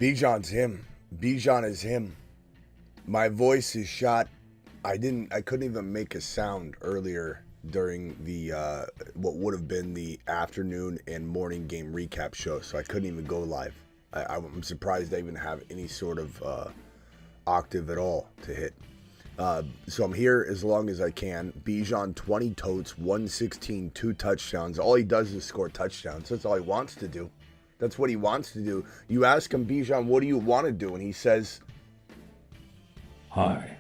Bijan's him. Bijan is him. My voice is shot. I couldn't even make a sound earlier during the what would have been the afternoon and morning game recap show, so I couldn't even go live. I'm surprised I even have any sort of octave at all to hit. So I'm here as long as I can. Bijan, 20 totes, 116, 2 touchdowns. All he does is score touchdowns. That's all he wants to do. That's what he wants to do. You ask him, Bijan, what do you want to do? And he says, Hi,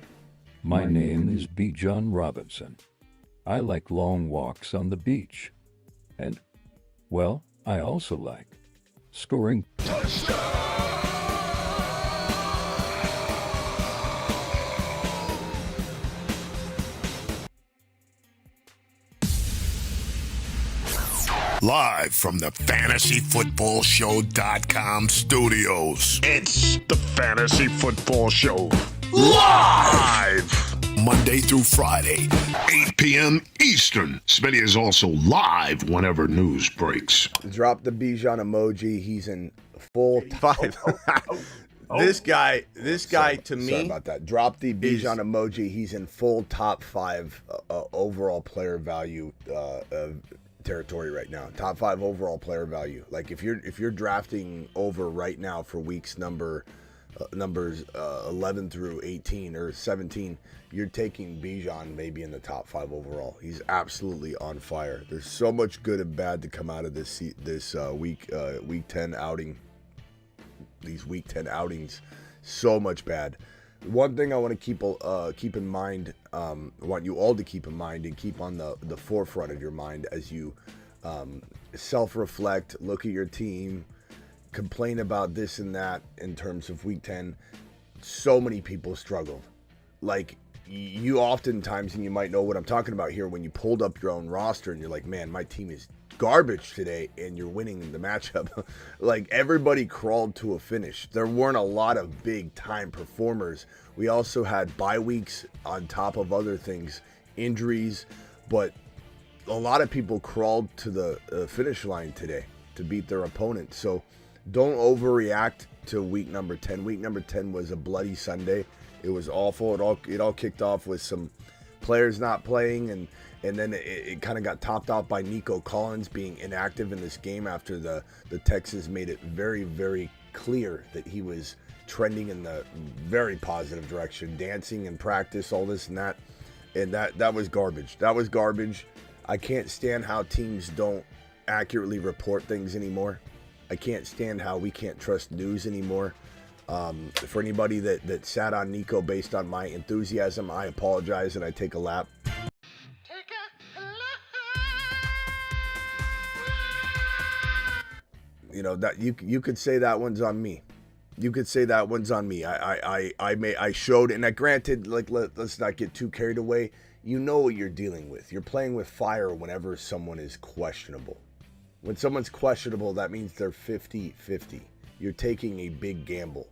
my name is Bijan Robinson. I like long walks on the beach. And, well, I also like scoring. Live from the FantasyFootballShow.com studios. It's the Fantasy Football Show. Live! Monday through Friday, 8 p.m. Eastern. Smitty is also live whenever news breaks. drop the Bijan emoji. He's in full five. This guy to me. Sorry about that. Drop the Bijan emoji. He's in full top 5 overall player value territory right now. Top 5 overall player value. Like if you're drafting over right now for weeks numbers 11 through 18 or 17, you're taking Bijan maybe in the top 5 overall. He's absolutely on fire. There's so much good and bad to come out of this week 10 outing. These week 10 outings, so much bad. One thing I want to keep in mind, I want you all to keep in mind and keep on the forefront of your mind as you self-reflect, look at your team, complain about this and that in terms of week 10. So many people struggled. Like, you oftentimes, and you might know what I'm talking about here, when you pulled up your own roster and you're like, man, my team is garbage today, and you're winning the matchup. Like, everybody crawled to a finish. There weren't a lot of big time performers. We also had bye weeks on top of other things, injuries, but a lot of people crawled to the finish line today to beat their opponent. So don't overreact to week number 10. Week number 10 was a bloody Sunday. It was awful. It all kicked off with some players not playing, and then it kind of got topped off by Nico Collins being inactive in this game after the Texans made it very, very clear that he was trending in the very positive direction, dancing in practice, all this and that. And that was garbage. That was garbage. I can't stand how teams don't accurately report things anymore. I can't stand how we can't trust news anymore. For anybody that sat on Nico based on my enthusiasm, I apologize and I take a lap. You know, that you could say that one's on me. You could say that one's on me. I showed, and I granted, like, let's not get too carried away. You know what you're dealing with. You're playing with fire whenever someone is questionable. When someone's questionable, that means they're 50-50. You're taking a big gamble.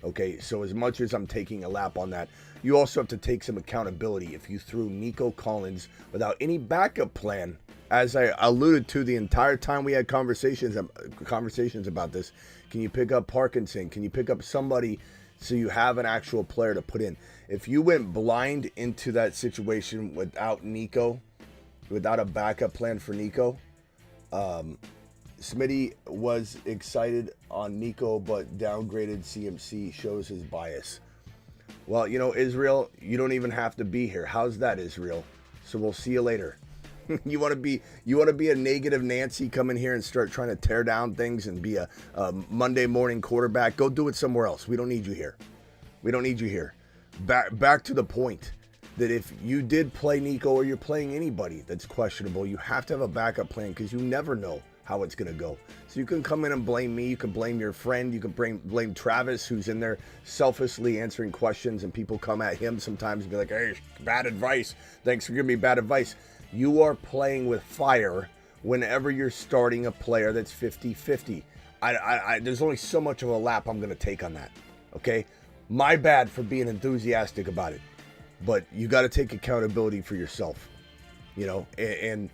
Okay, so as much as I'm taking a lap on that, you also have to take some accountability. If you threw Nico Collins without any backup plan, as I alluded to the entire time we had conversations about this, can you pick up Parkinson? Can you pick up somebody so you have an actual player to put in? If you went blind into that situation without Nico, without a backup plan for Nico, Smitty was excited on Nico, but downgraded CMC, shows his bias. Well, you know, Israel, you don't even have to be here. How's that, Israel? So we'll see you later. You want to be a negative Nancy, come in here and start trying to tear down things and be a Monday morning quarterback? Go do it somewhere else. We don't need you here. We don't need you here. Back to the point that if you did play Nico or you're playing anybody that's questionable, you have to have a backup plan because you never know how it's going to go. So you can come in and blame me. You can blame your friend. You can blame Travis, who's in there selfishly answering questions, and people come at him sometimes and be like, hey, bad advice. Thanks for giving me bad advice. You are playing with fire whenever you're starting a player that's 50-50. There's only so much of a lap I'm going to take on that. Okay? My bad for being enthusiastic about it. But you got to take accountability for yourself. You know, and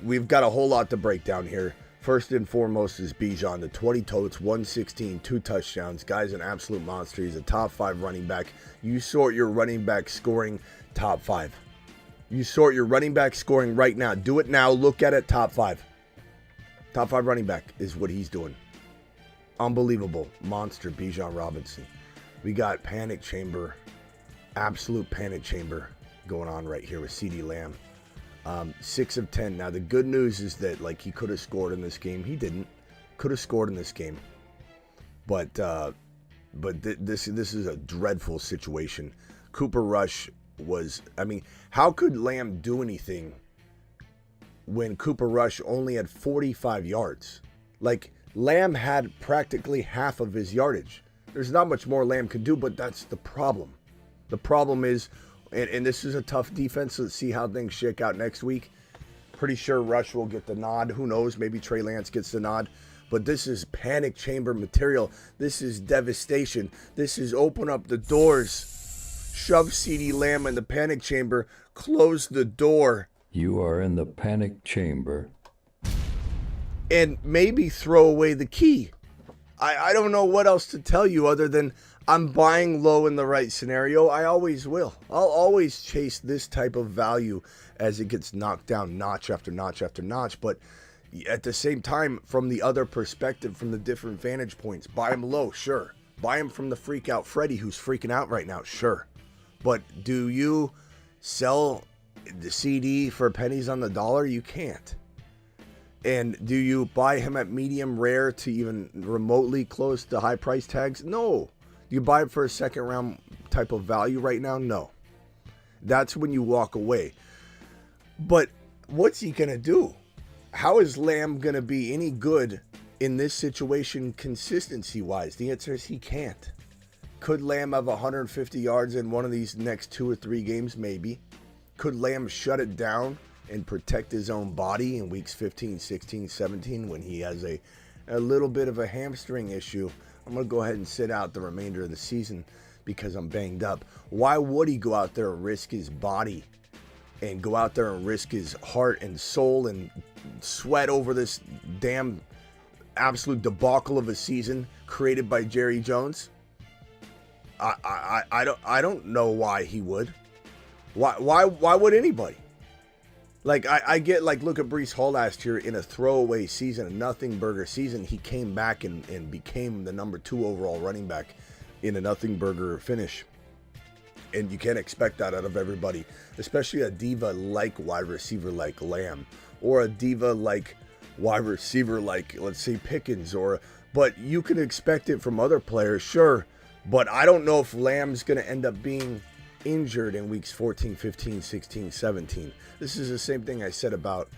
we've got a whole lot to break down here. First and foremost is Bijan, the 20 totes, 116, 2 touchdowns. Guy's an absolute monster. He's a top 5 running back. You sort your running back scoring top 5. You sort your running back scoring right now. Do it now. Look at it, top 5. Top 5 running back is what he's doing. Unbelievable. Monster, Bijan Robinson. We got panic chamber, absolute panic chamber going on right here with CeeDee Lamb. 6 of 10. Now, the good news is that, like, he could have scored in this game. He didn't. Could have scored in this game. But this is a dreadful situation. Cooper Rush was, I mean, how could Lamb do anything when Cooper Rush only had 45 yards? Like, Lamb had practically half of his yardage. There's not much more Lamb could do, but that's the problem. The problem is, and this is a tough defense. Let's see how things shake out next week. Pretty sure Rush will get the nod. Who knows? Maybe Trey Lance gets the nod. But this is panic chamber material. This is devastation. This is open up the doors. Shove CeeDee Lamb in the panic chamber. Close the door. You are in the panic chamber. And maybe throw away the key. I don't know what else to tell you other than I'm buying low in the right scenario. I always will. I'll always chase this type of value as it gets knocked down notch after notch after notch. But at the same time, from the other perspective, from the different vantage points, buy him low, sure. Buy him from the freak out Freddy who's freaking out right now, sure. But do you sell the CD for pennies on the dollar? You can't. And do you buy him at medium rare to even remotely close to high price tags? No. Do you buy it for a second round type of value right now? No. That's when you walk away. But what's he going to do? How is Lamb going to be any good in this situation consistency-wise? The answer is he can't. Could Lamb have 150 yards in one of these next 2 or 3 games? Maybe. Could Lamb shut it down and protect his own body in weeks 15, 16, 17 when he has a little bit of a hamstring issue? I'm going to go ahead and sit out the remainder of the season because I'm banged up. Why would he go out there and risk his body and go out there and risk his heart and soul and sweat over this damn absolute debacle of a season created by Jerry Jones? I don't know why he would. Why would anybody? Like, I get, like, look at Breece Hall last year in a throwaway season, a nothing burger season. He came back and became the number 2 overall running back in a nothing burger finish. And you can't expect that out of everybody, especially a diva like wide receiver like Lamb, or a diva like wide receiver like, let's say, Pickens. But you can expect it from other players, sure. But I don't know if Lamb's going to end up being injured in weeks 14, 15, 16, 17. This is the same thing I said about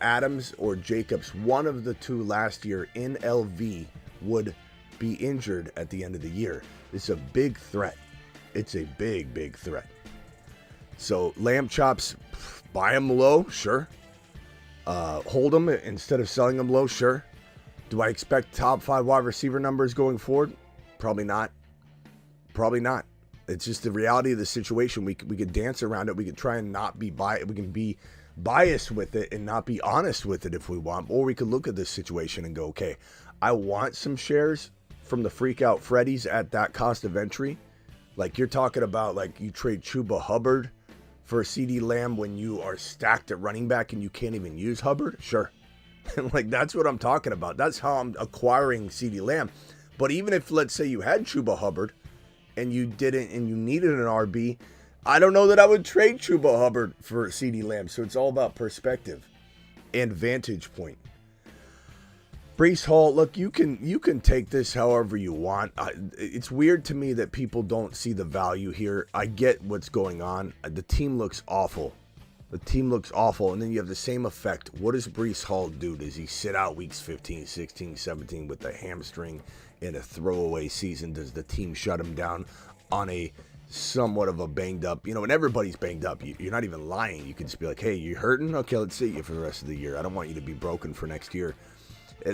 Adams or Jacobs. One of the two last year in LV would be injured at the end of the year. It's a big threat. It's a big, big threat. So Lamb chops, buy them low, sure. Hold them instead of selling them low, sure. Do I expect top 5 wide receiver numbers going forward? Probably not. Probably not. It's just the reality of the situation. We could dance around it. We could try and not be biased. We can be biased with it and not be honest with it if we want. Or we could look at this situation and go, okay, I want some shares from the freak out Freddies at that cost of entry. Like, you're talking about, like, you trade Chuba Hubbard for CeeDee Lamb when you are stacked at running back and you can't even use Hubbard? Sure. Like, that's what I'm talking about. That's how I'm acquiring CeeDee Lamb. But even if, let's say, you had Chuba Hubbard and you didn't, and you needed an RB, I don't know that I would trade Chuba Hubbard for CeeDee Lamb. So it's all about perspective and vantage point. Breece Hall, look, you can take this however you want. It's weird to me that people don't see the value here. I get what's going on. The team looks awful. The team looks awful, and then you have the same effect. What does Breece Hall do? Does he sit out weeks 15, 16, 17 with a hamstring in a throwaway season? Does the team shut him down on a somewhat of a banged up, and everybody's banged up. You're not even lying. You can just be like, hey, you hurting? Okay, let's see you for the rest of the year. I don't want you to be broken for next year.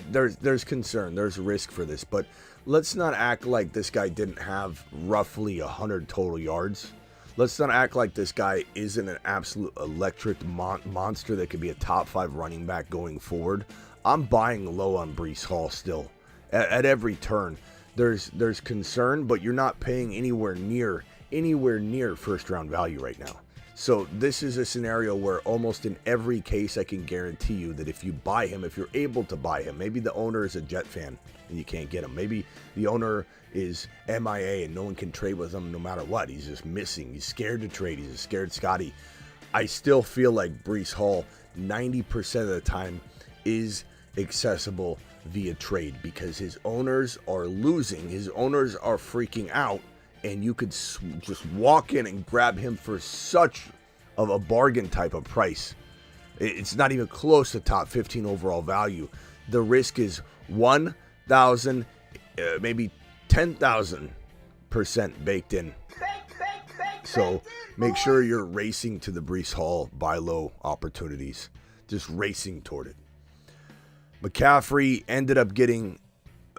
There's concern. There's risk for this. But let's not act like this guy didn't have roughly 100 total yards. Let's not act like this guy isn't an absolute electric monster that could be a top 5 running back going forward. I'm buying low on Breece Hall still. At every turn, there's concern, but you're not paying anywhere near first round value right now. So this is a scenario where almost in every case, I can guarantee you that if you buy him, if you're able to buy him, maybe the owner is a Jet fan and you can't get him. Maybe the owner is MIA and no one can trade with him no matter what. He's just missing. He's scared to trade. He's a scared Scotty. I still feel like Breece Hall 90% of the time is accessible via trade because his owners are losing. His owners are freaking out. And you could just walk in and grab him for such of a bargain type of price. It's not even close to top 15 overall value. The risk is 1,000, maybe 10,000% baked in. So make sure you're racing to the Breece Hall buy low opportunities. Just racing toward it. McCaffrey ended up getting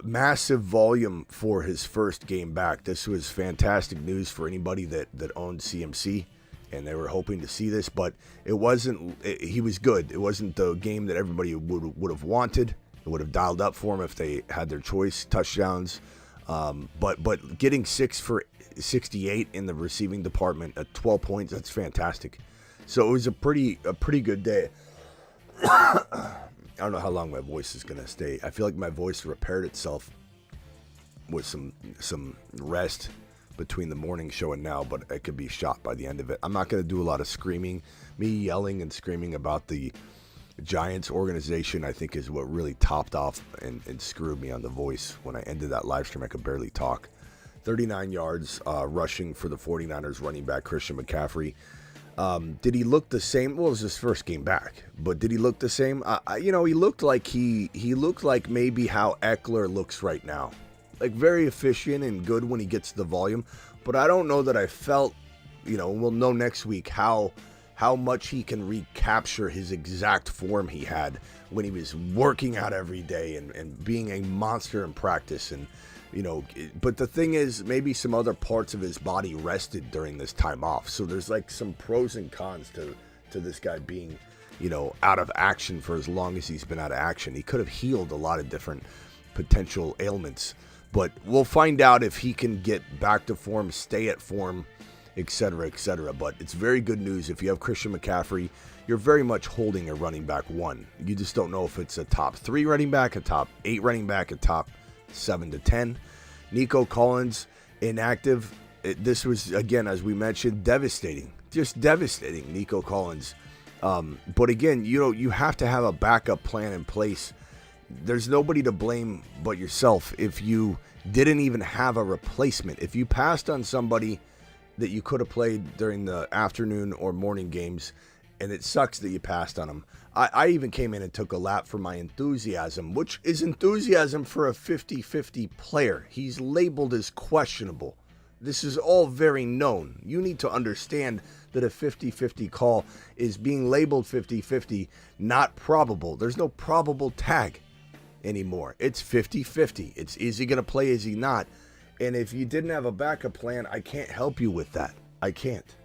massive volume for his first game back. This was fantastic news for anybody that owned CMC, and they were hoping to see this, but it wasn't. He was good. It wasn't the game that everybody would have wanted. It would have dialed up for him if they had their choice touchdowns. But getting 6 for 68 in the receiving department at 12 points, that's fantastic. So it was a pretty good day. I don't know how long my voice is going to stay. I feel like my voice repaired itself with some rest between the morning show and now, but it could be shot by the end of it. I'm not going to do a lot of screaming. Me yelling and screaming about the Giants organization, I think, is what really topped off and screwed me on the voice. When I ended that live stream, I could barely talk. 39 yards rushing for the 49ers running back Christian McCaffrey. Did he look the same? Well, it was his first game back, but did he look the same? He looked like he looked like maybe how Eckler looks right now, like very efficient and good when he gets the volume. But I don't know that I felt, we'll know next week how much he can recapture his exact form he had when he was working out every day and being a monster in practice. And but the thing is, maybe some other parts of his body rested during this time off. So there's like some pros and cons to this guy being, out of action for as long as he's been out of action. He could have healed a lot of different potential ailments, but we'll find out if he can get back to form, stay at form, etc., etc. But it's very good news. If you have Christian McCaffrey, you're very much holding a running back one. You just don't know if it's a top 3 running back, a top 8 running back, a top 7 to 10. Nico Collins inactive. This was, again, as we mentioned, devastating. Just devastating, Nico Collins. But again, you have to have a backup plan in place. There's nobody to blame but yourself if you didn't even have a replacement. If you passed on somebody that you could have played during the afternoon or morning games, and it sucks that you passed on him. I even came in and took a lap for my enthusiasm, which is enthusiasm for a 50-50 player. He's labeled as questionable. This is all very known. You need to understand that a 50-50 call is being labeled 50-50, not probable. There's no probable tag anymore. It's 50-50. Is he going to play? Is he not? And if you didn't have a backup plan, I can't help you with that. I can't.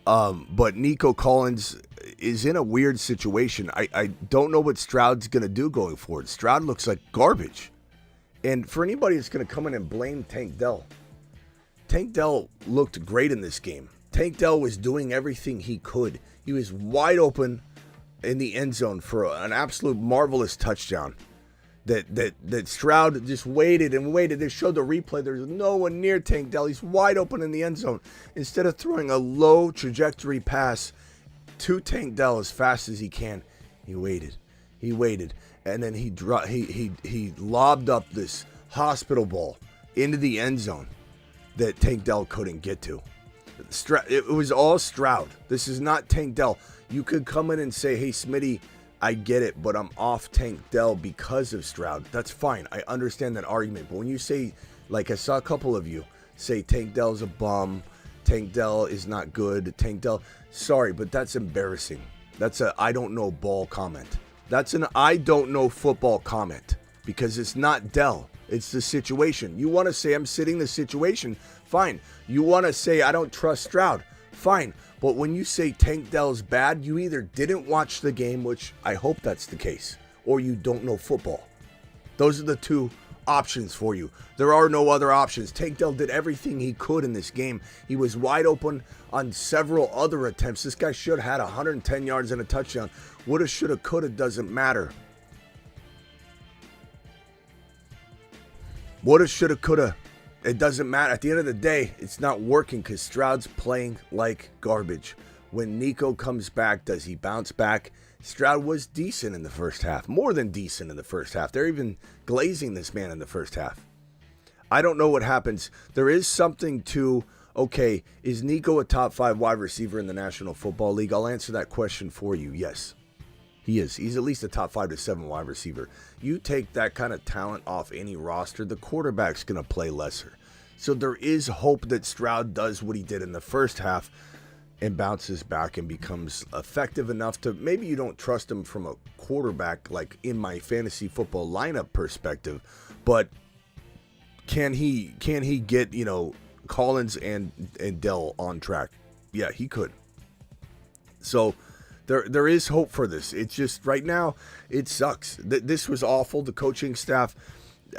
But Nico Collins is in a weird situation. I don't know what Stroud's going to do going forward. Stroud looks like garbage. And for anybody that's going to come in and blame Tank Dell looked great in this game. Tank Dell was doing everything he could. He was wide open in the end zone for an absolute marvelous touchdown. That Stroud just waited and waited. They showed the replay. There's no one near Tank Dell. He's wide open in the end zone. Instead of throwing a low trajectory pass to Tank Dell as fast as he can, he waited. And then he lobbed up this hospital ball into the end zone that Tank Dell couldn't get to. It was all Stroud. This is not Tank Dell. You could come in and say, hey, Smitty, I get it, but I'm off Tank Dell because of Stroud. That's fine. I understand that argument. But when you say, like I saw a couple of you say Tank Dell's a bum, Tank Dell is not good, Tank Dell, sorry, but that's embarrassing. That's a I don't know ball comment. That's an I don't know football comment because it's not Dell. It's the situation. You want to say I'm sitting the situation? Fine. You want to say I don't trust Stroud? Fine. But when you say Tank Dell's bad, you either didn't watch the game, which I hope that's the case, or you don't know football. Those are the two options for you. There are no other options. Tank Dell did everything he could in this game. He was wide open on several other attempts. This guy should have had 110 yards and a touchdown. Woulda, shoulda, coulda doesn't matter. Woulda, shoulda, coulda. It doesn't matter. At the end of the day, it's not working because Stroud's playing like garbage. When Nico comes back, does he bounce back? Stroud was decent in the first half. More than decent in the first half. They're even glazing this man in the first half. I don't know what happens. There is something to, okay, is Nico a top 5 wide receiver in the National Football League? I'll answer that question for you. Yes, he is. He's at least a top 5 to 7 wide receiver. You take that kind of talent off any roster, the quarterback's going to play lesser. So there is hope that Stroud does what he did in the first half and bounces back and becomes effective enough to, maybe you don't trust him from a quarterback, like in my fantasy football lineup perspective, but can he get, Collins and Dell on track? Yeah, he could. So there is hope for this. It's just right now it sucks. This was awful. The coaching staff,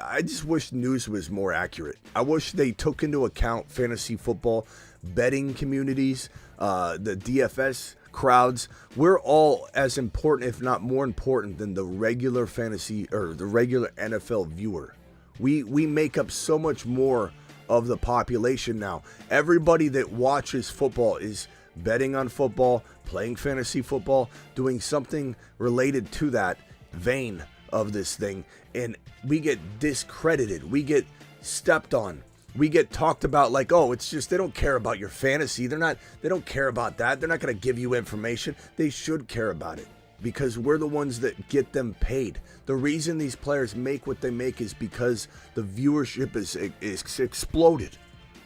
I just wish news was more accurate. I wish they took into account fantasy football, betting communities, the DFS crowds. We're all as important, if not more important, than the regular fantasy or the regular NFL viewer. We make up so much more of the population now. Everybody that watches football is betting on football, playing fantasy football, doing something related to that vein of this thing, and we get discredited. We get stepped on. We get talked about like, oh, it's just they don't care about your fantasy. They don't care about that. They're not going to give you information. They should care about it because we're the ones that get them paid. The reason these players make what they make is because the viewership is exploded.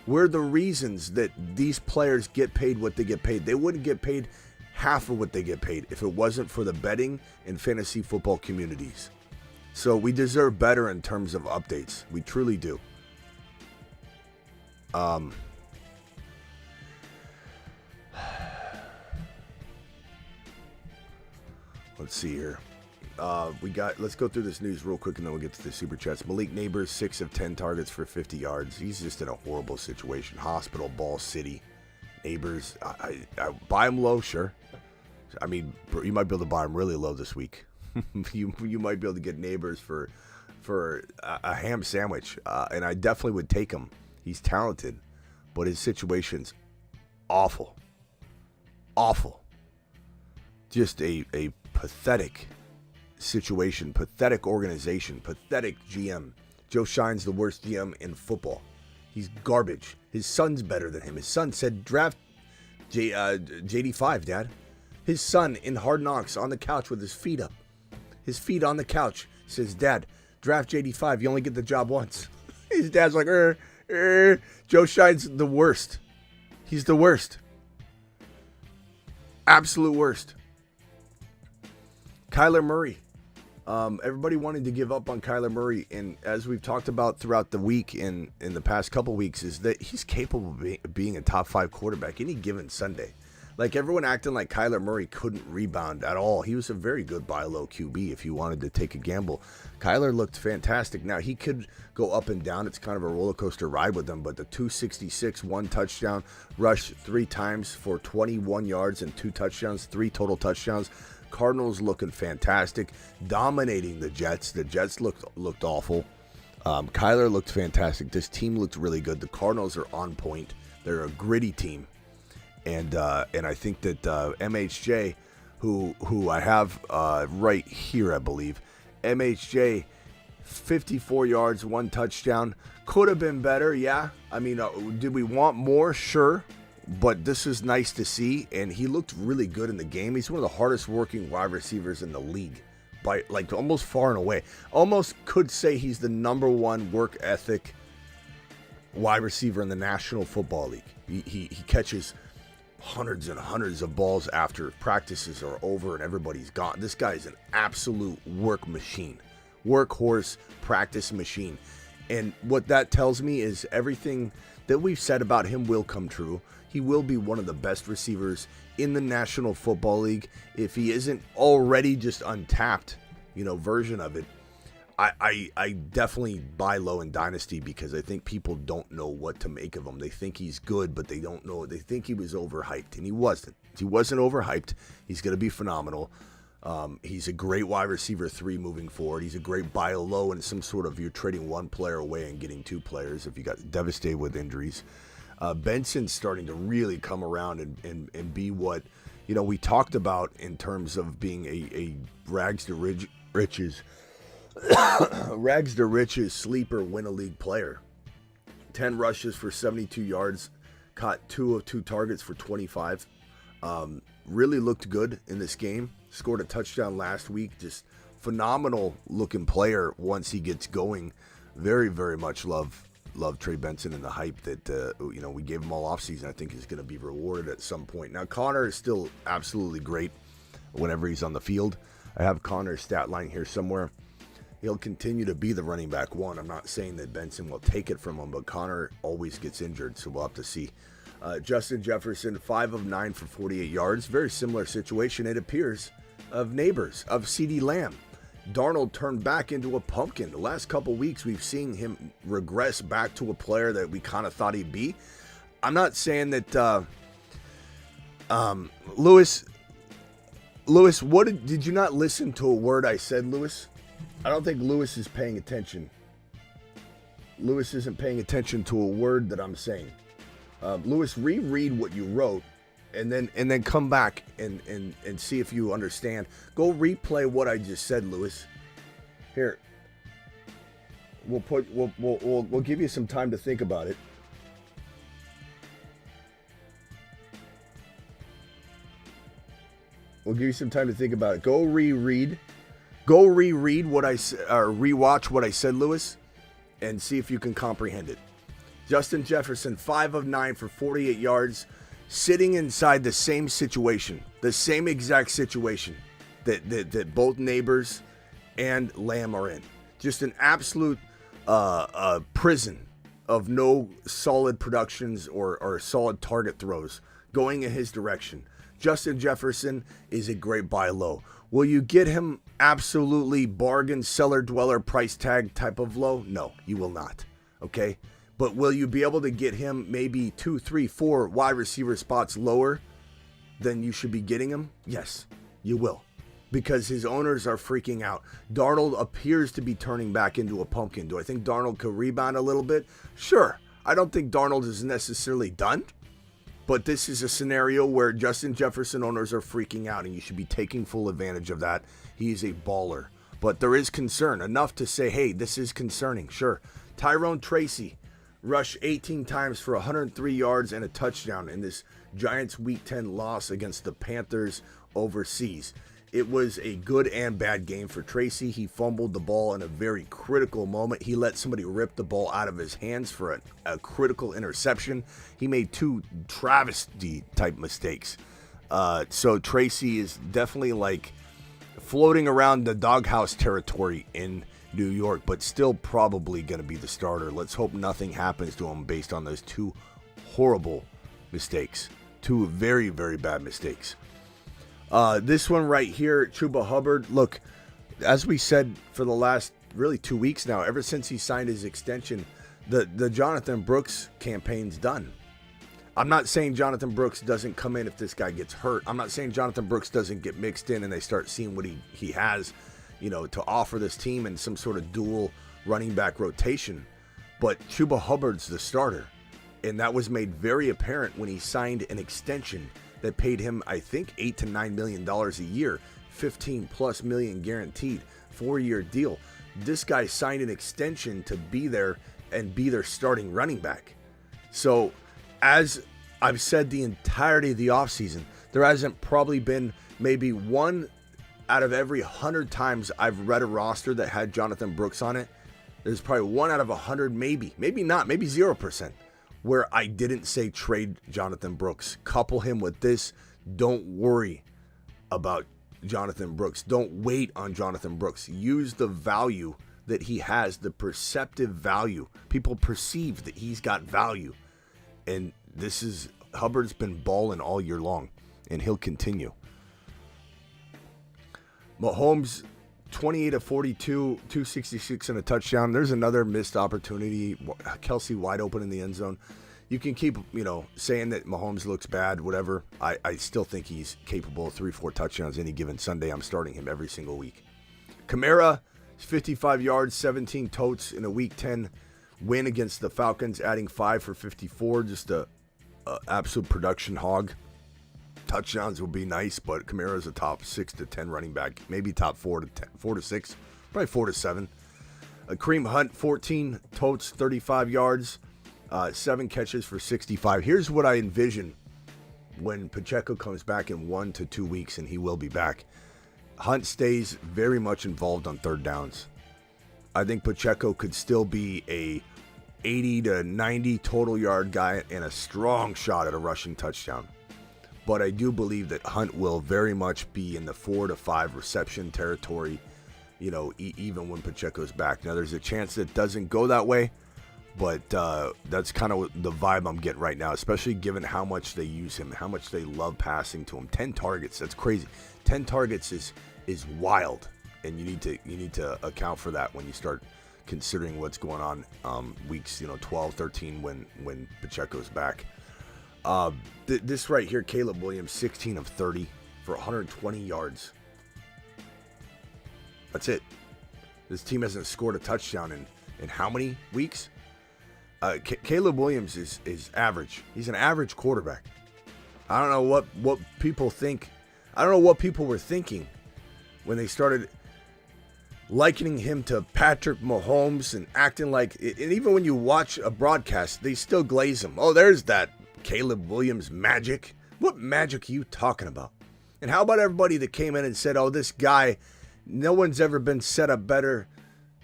We're the reasons that these players get paid what they get paid. They wouldn't get paid half of what they get paid if it wasn't for the betting and fantasy football communities. So we deserve better in terms of updates. We truly do. Let's see here. Let's go through this news real quick and then we'll get to the super chats. Malik Neighbors, 6 of 10 targets for 50 yards. He's just in a horrible situation. Hospital, Ball City. Neighbors, I buy him low, sure. I mean, you might be able to buy him really low this week. you might be able to get Neighbors for a ham sandwich, and I definitely would take him. He's talented, but his situation's awful. Awful. Just a pathetic situation, pathetic organization, pathetic GM. Joe Shine's the worst GM in football. He's garbage. His son's better than him. His son said, draft JD5, Dad. His son in Hard Knocks on the couch with his feet up. His feet on the couch says, Dad, draft JD5. You only get the job once. His dad's like, Joe Shine's the worst. He's the worst. Absolute worst. Kyler Murray. Everybody wanted to give up on Kyler Murray, and as we've talked about throughout the week in the past couple weeks, is that he's capable of being a top 5 quarterback any given Sunday. Like everyone acting like Kyler Murray couldn't rebound at all. He was a very good buy low QB if you wanted to take a gamble. Kyler looked fantastic. Now he could go up and down. It's kind of a roller coaster ride with him, but the 266, 1 touchdown, rushed 3 times for 21 yards and 2 touchdowns, 3 total touchdowns. Cardinals looking fantastic, dominating the Jets. The Jets looked awful. Kyler looked fantastic. This team looked really good. The Cardinals are on point. They're a gritty team, and I think that MHJ, who I have right here, I believe, MHJ, 54 yards, 1 touchdown, could have been better. Yeah, I mean, did we want more? Sure. But this is nice to see, and he looked really good in the game. He's one of the hardest working wide receivers in the league, by like almost far and away. Almost could say he's the number 1 work ethic wide receiver in the National Football League. He catches hundreds and hundreds of balls after practices are over and everybody's gone. This guy's an absolute work machine, workhorse practice machine. And what that tells me is everything that we've said about him will come true. He will be one of the best receivers in the National Football League. If he isn't already just untapped, version of it, I definitely buy low in Dynasty because I think people don't know what to make of him. They think he's good, but they don't know. They think he was overhyped, and he wasn't. He wasn't overhyped. He's going to be phenomenal. He's a great wide receiver 3 moving forward. He's a great buy low in some sort of, you're trading one player away and getting 2 players if you got devastated with injuries. Benson's starting to really come around and be what, we talked about in terms of being a rags to riches sleeper win a league player. 10 rushes for 72 yards, caught 2 of 2 targets for 25. Really looked good in this game. Scored a touchdown last week. Just phenomenal looking player once he gets going. Very, very much love Trey Benson and the hype that we gave him all offseason. I think is going to be rewarded at some point. Now Connor is still absolutely great whenever he's on the field. I have Connor's stat line here somewhere. He'll continue to be the running back 1. I'm not saying that Benson will take it from him, but Connor always gets injured, so we'll have to see. Justin Jefferson, 5 of 9 for 48 yards. Very similar situation, it appears, of neighbors, of CeeDee Lamb. Darnold turned back into a pumpkin. The last couple weeks, we've seen him regress back to a player that we kind of thought he'd be. I'm not saying that Lewis, what did you not listen to a word I said, Lewis? I don't think Lewis is paying attention. Lewis isn't paying attention to a word that I'm saying. Lewis, reread what you wrote, and then come back and see if you understand. Go replay what I just said, Lewis. Here, we'll give you some time to think about it. We'll give you some time to think about it. Go reread what I said, or rewatch what I said, Lewis, and see if you can comprehend it. Justin Jefferson, 5 of 9 for 48 yards, sitting inside the same situation, the same exact situation that both neighbors and Lamb are in. Just an absolute prison of no solid productions or solid target throws going in his direction. Justin Jefferson is a great buy low. Will you get him absolutely bargain, cellar dweller, price tag type of low? No, you will not. Okay? But will you be able to get him maybe 2, 3, 4 wide receiver spots lower than you should be getting him? Yes, you will. Because his owners are freaking out. Darnold appears to be turning back into a pumpkin. Do I think Darnold could rebound a little bit? Sure. I don't think Darnold is necessarily done. But this is a scenario where Justin Jefferson owners are freaking out, and you should be taking full advantage of that. He is a baller. But there is concern. Enough to say, hey, this is concerning. Sure. Tyrone Tracy rushed 18 times for 103 yards and a touchdown in this Giants Week 10 loss against the Panthers overseas. It was a good and bad game for Tracy. He fumbled the ball in a very critical moment. He let somebody rip the ball out of his hands for a critical interception. He made 2 travesty-type mistakes. So Tracy is definitely like floating around the doghouse territory in New York, but still probably going to be the starter. Let's hope nothing happens to him based on those 2 horrible mistakes. 2 very, very bad mistakes. This one right here, Chuba Hubbard. Look, as we said for the last really 2 weeks now, ever since he signed his extension, the Jonathan Brooks campaign's done. I'm not saying Jonathan Brooks doesn't come in if this guy gets hurt. I'm not saying Jonathan Brooks doesn't get mixed in and they start seeing what he has, to offer this team in some sort of dual running back rotation. But Chuba Hubbard's the starter. And that was made very apparent when he signed an extension that paid him, I think, $8 to $9 million a year, 15+ million guaranteed, 4-year deal. This guy signed an extension to be there and be their starting running back. So, as I've said the entirety of the offseason, there hasn't probably been maybe 1 out of every 100 times I've read a roster that had Jonathan Brooks on it. There's probably 1 out of 100, maybe not, maybe 0%. Where I didn't say trade Jonathan Brooks. Couple him with this. Don't worry about Jonathan Brooks. Don't wait on Jonathan Brooks. Use the value that he has the perceptive value. People perceive that he's got value. And Hubbard's been balling all year long, and he'll continue. Mahomes, 28 of 42, 266 and a touchdown. There's another missed opportunity. Kelsey wide open in the end zone. You can keep, saying that Mahomes looks bad, whatever. I still think he's capable of 3-4 touchdowns any given Sunday. I'm starting him every single week. Kamara, 55 yards, 17 totes in a Week 10 win against the Falcons, adding 5 for 54. Just a absolute production hog. Touchdowns would be nice, but Kamara's a top 6 to 10 running back, maybe top 4 to 6, probably 4 to 7. Kareem Hunt, 14 totes, 35 yards, 7 catches for 65. Here's what I envision when Pacheco comes back in 1 to 2 weeks, and he will be back. Hunt stays very much involved on third downs. I think Pacheco could still be a 80 to 90 total yard guy and a strong shot at a rushing touchdown. But I do believe that Hunt will very much be in the 4 to 5 reception territory, even when Pacheco's back. Now, there's a chance that it doesn't go that way, but that's kind of the vibe I'm getting right now, especially given how much they use him, how much they love passing to him. 10 targets, that's crazy. 10 targets is wild, and you need to account for that when you start considering what's going on weeks 12, 13 when Pacheco's back. This right here, Caleb Williams, 16 of 30 for 120 yards. That's it. This team hasn't scored a touchdown in how many weeks? Caleb Williams is average. He's an average quarterback. I don't know what people think. I don't know what people were thinking when they started likening him to Patrick Mahomes and acting like, and even when you watch a broadcast, they still glaze him. Oh, there's that Caleb Williams magic. What magic are you talking about? And how about everybody that came in and said, oh, this guy, no one's ever been set up better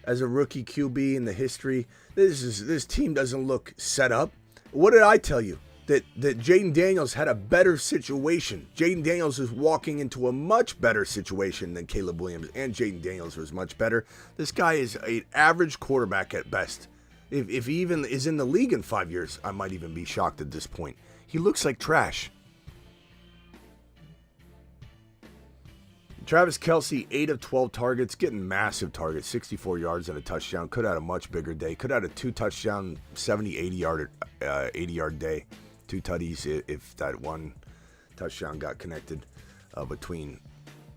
as a rookie QB in the history. This team doesn't look set up. What did I tell you? That Jaden Daniels had a better situation. Jaden Daniels is walking into a much better situation than Caleb Williams, and Jaden Daniels was much better. This guy is an average quarterback at best. If he even is in the league in 5 years, I might even be shocked at this point. He looks like trash. Travis Kelce, 8 of 12 targets, getting massive targets, 64 yards and a touchdown. Could have had a much bigger day. Could have had a 2-touchdown, 70, 80-yard day. 2 tutties if that one touchdown got connected between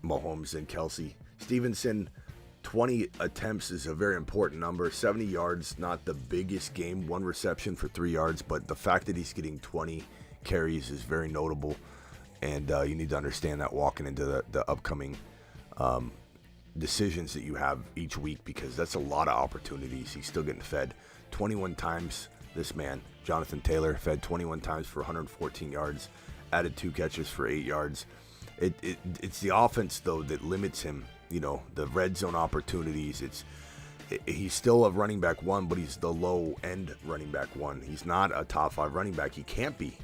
Mahomes and Kelce. Stevenson, 20 attempts is a very important number. 70 yards, not the biggest game. 1 reception for 3 yards, but the fact that he's getting 20 carries is very notable. And you need to understand that walking into the upcoming decisions that you have each week, because that's a lot of opportunities. He's still getting fed 21 times. This man, Jonathan Taylor, fed 21 times for 114 yards, added 2 catches for 8 yards. It's the offense, though, that limits him. The red zone opportunities. He's still a running back 1, but he's the low-end running back 1. He's not a top 5 running back. He can't be.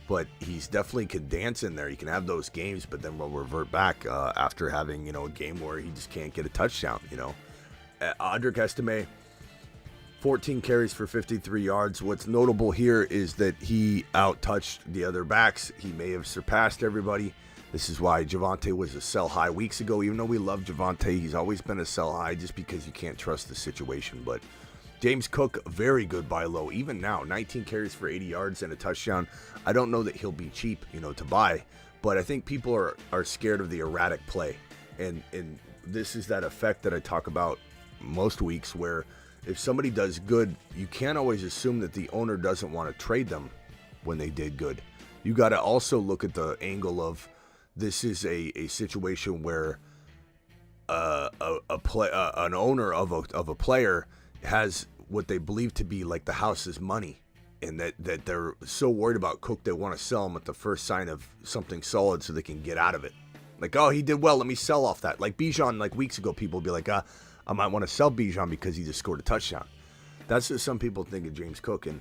But he's definitely can dance in there. He can have those games, but then we'll revert back after having, a game where he just can't get a touchdown, Audric Estime, 14 carries for 53 yards. What's notable here is that he out-touched the other backs. He may have surpassed everybody. This is why Javonte was a sell high weeks ago. Even though we love Javonte, he's always been a sell high just because you can't trust the situation. But James Cook, very good buy low. Even now, 19 carries for 80 yards and a touchdown. I don't know that he'll be cheap, to buy. But I think people are scared of the erratic play. And this is that effect that I talk about most weeks, where if somebody does good, you can't always assume that the owner doesn't want to trade them when they did good. You got to also look at the angle of this is a situation where an owner of a player has what they believe to be like the house's money, and that they're so worried about Cook they want to sell him at the first sign of something solid so they can get out of it. Like, oh, he did well, let me sell off that. Like Bijan, like weeks ago, people would be like, I might want to sell Bijan because he just scored a touchdown. That's what some people think of James Cook. And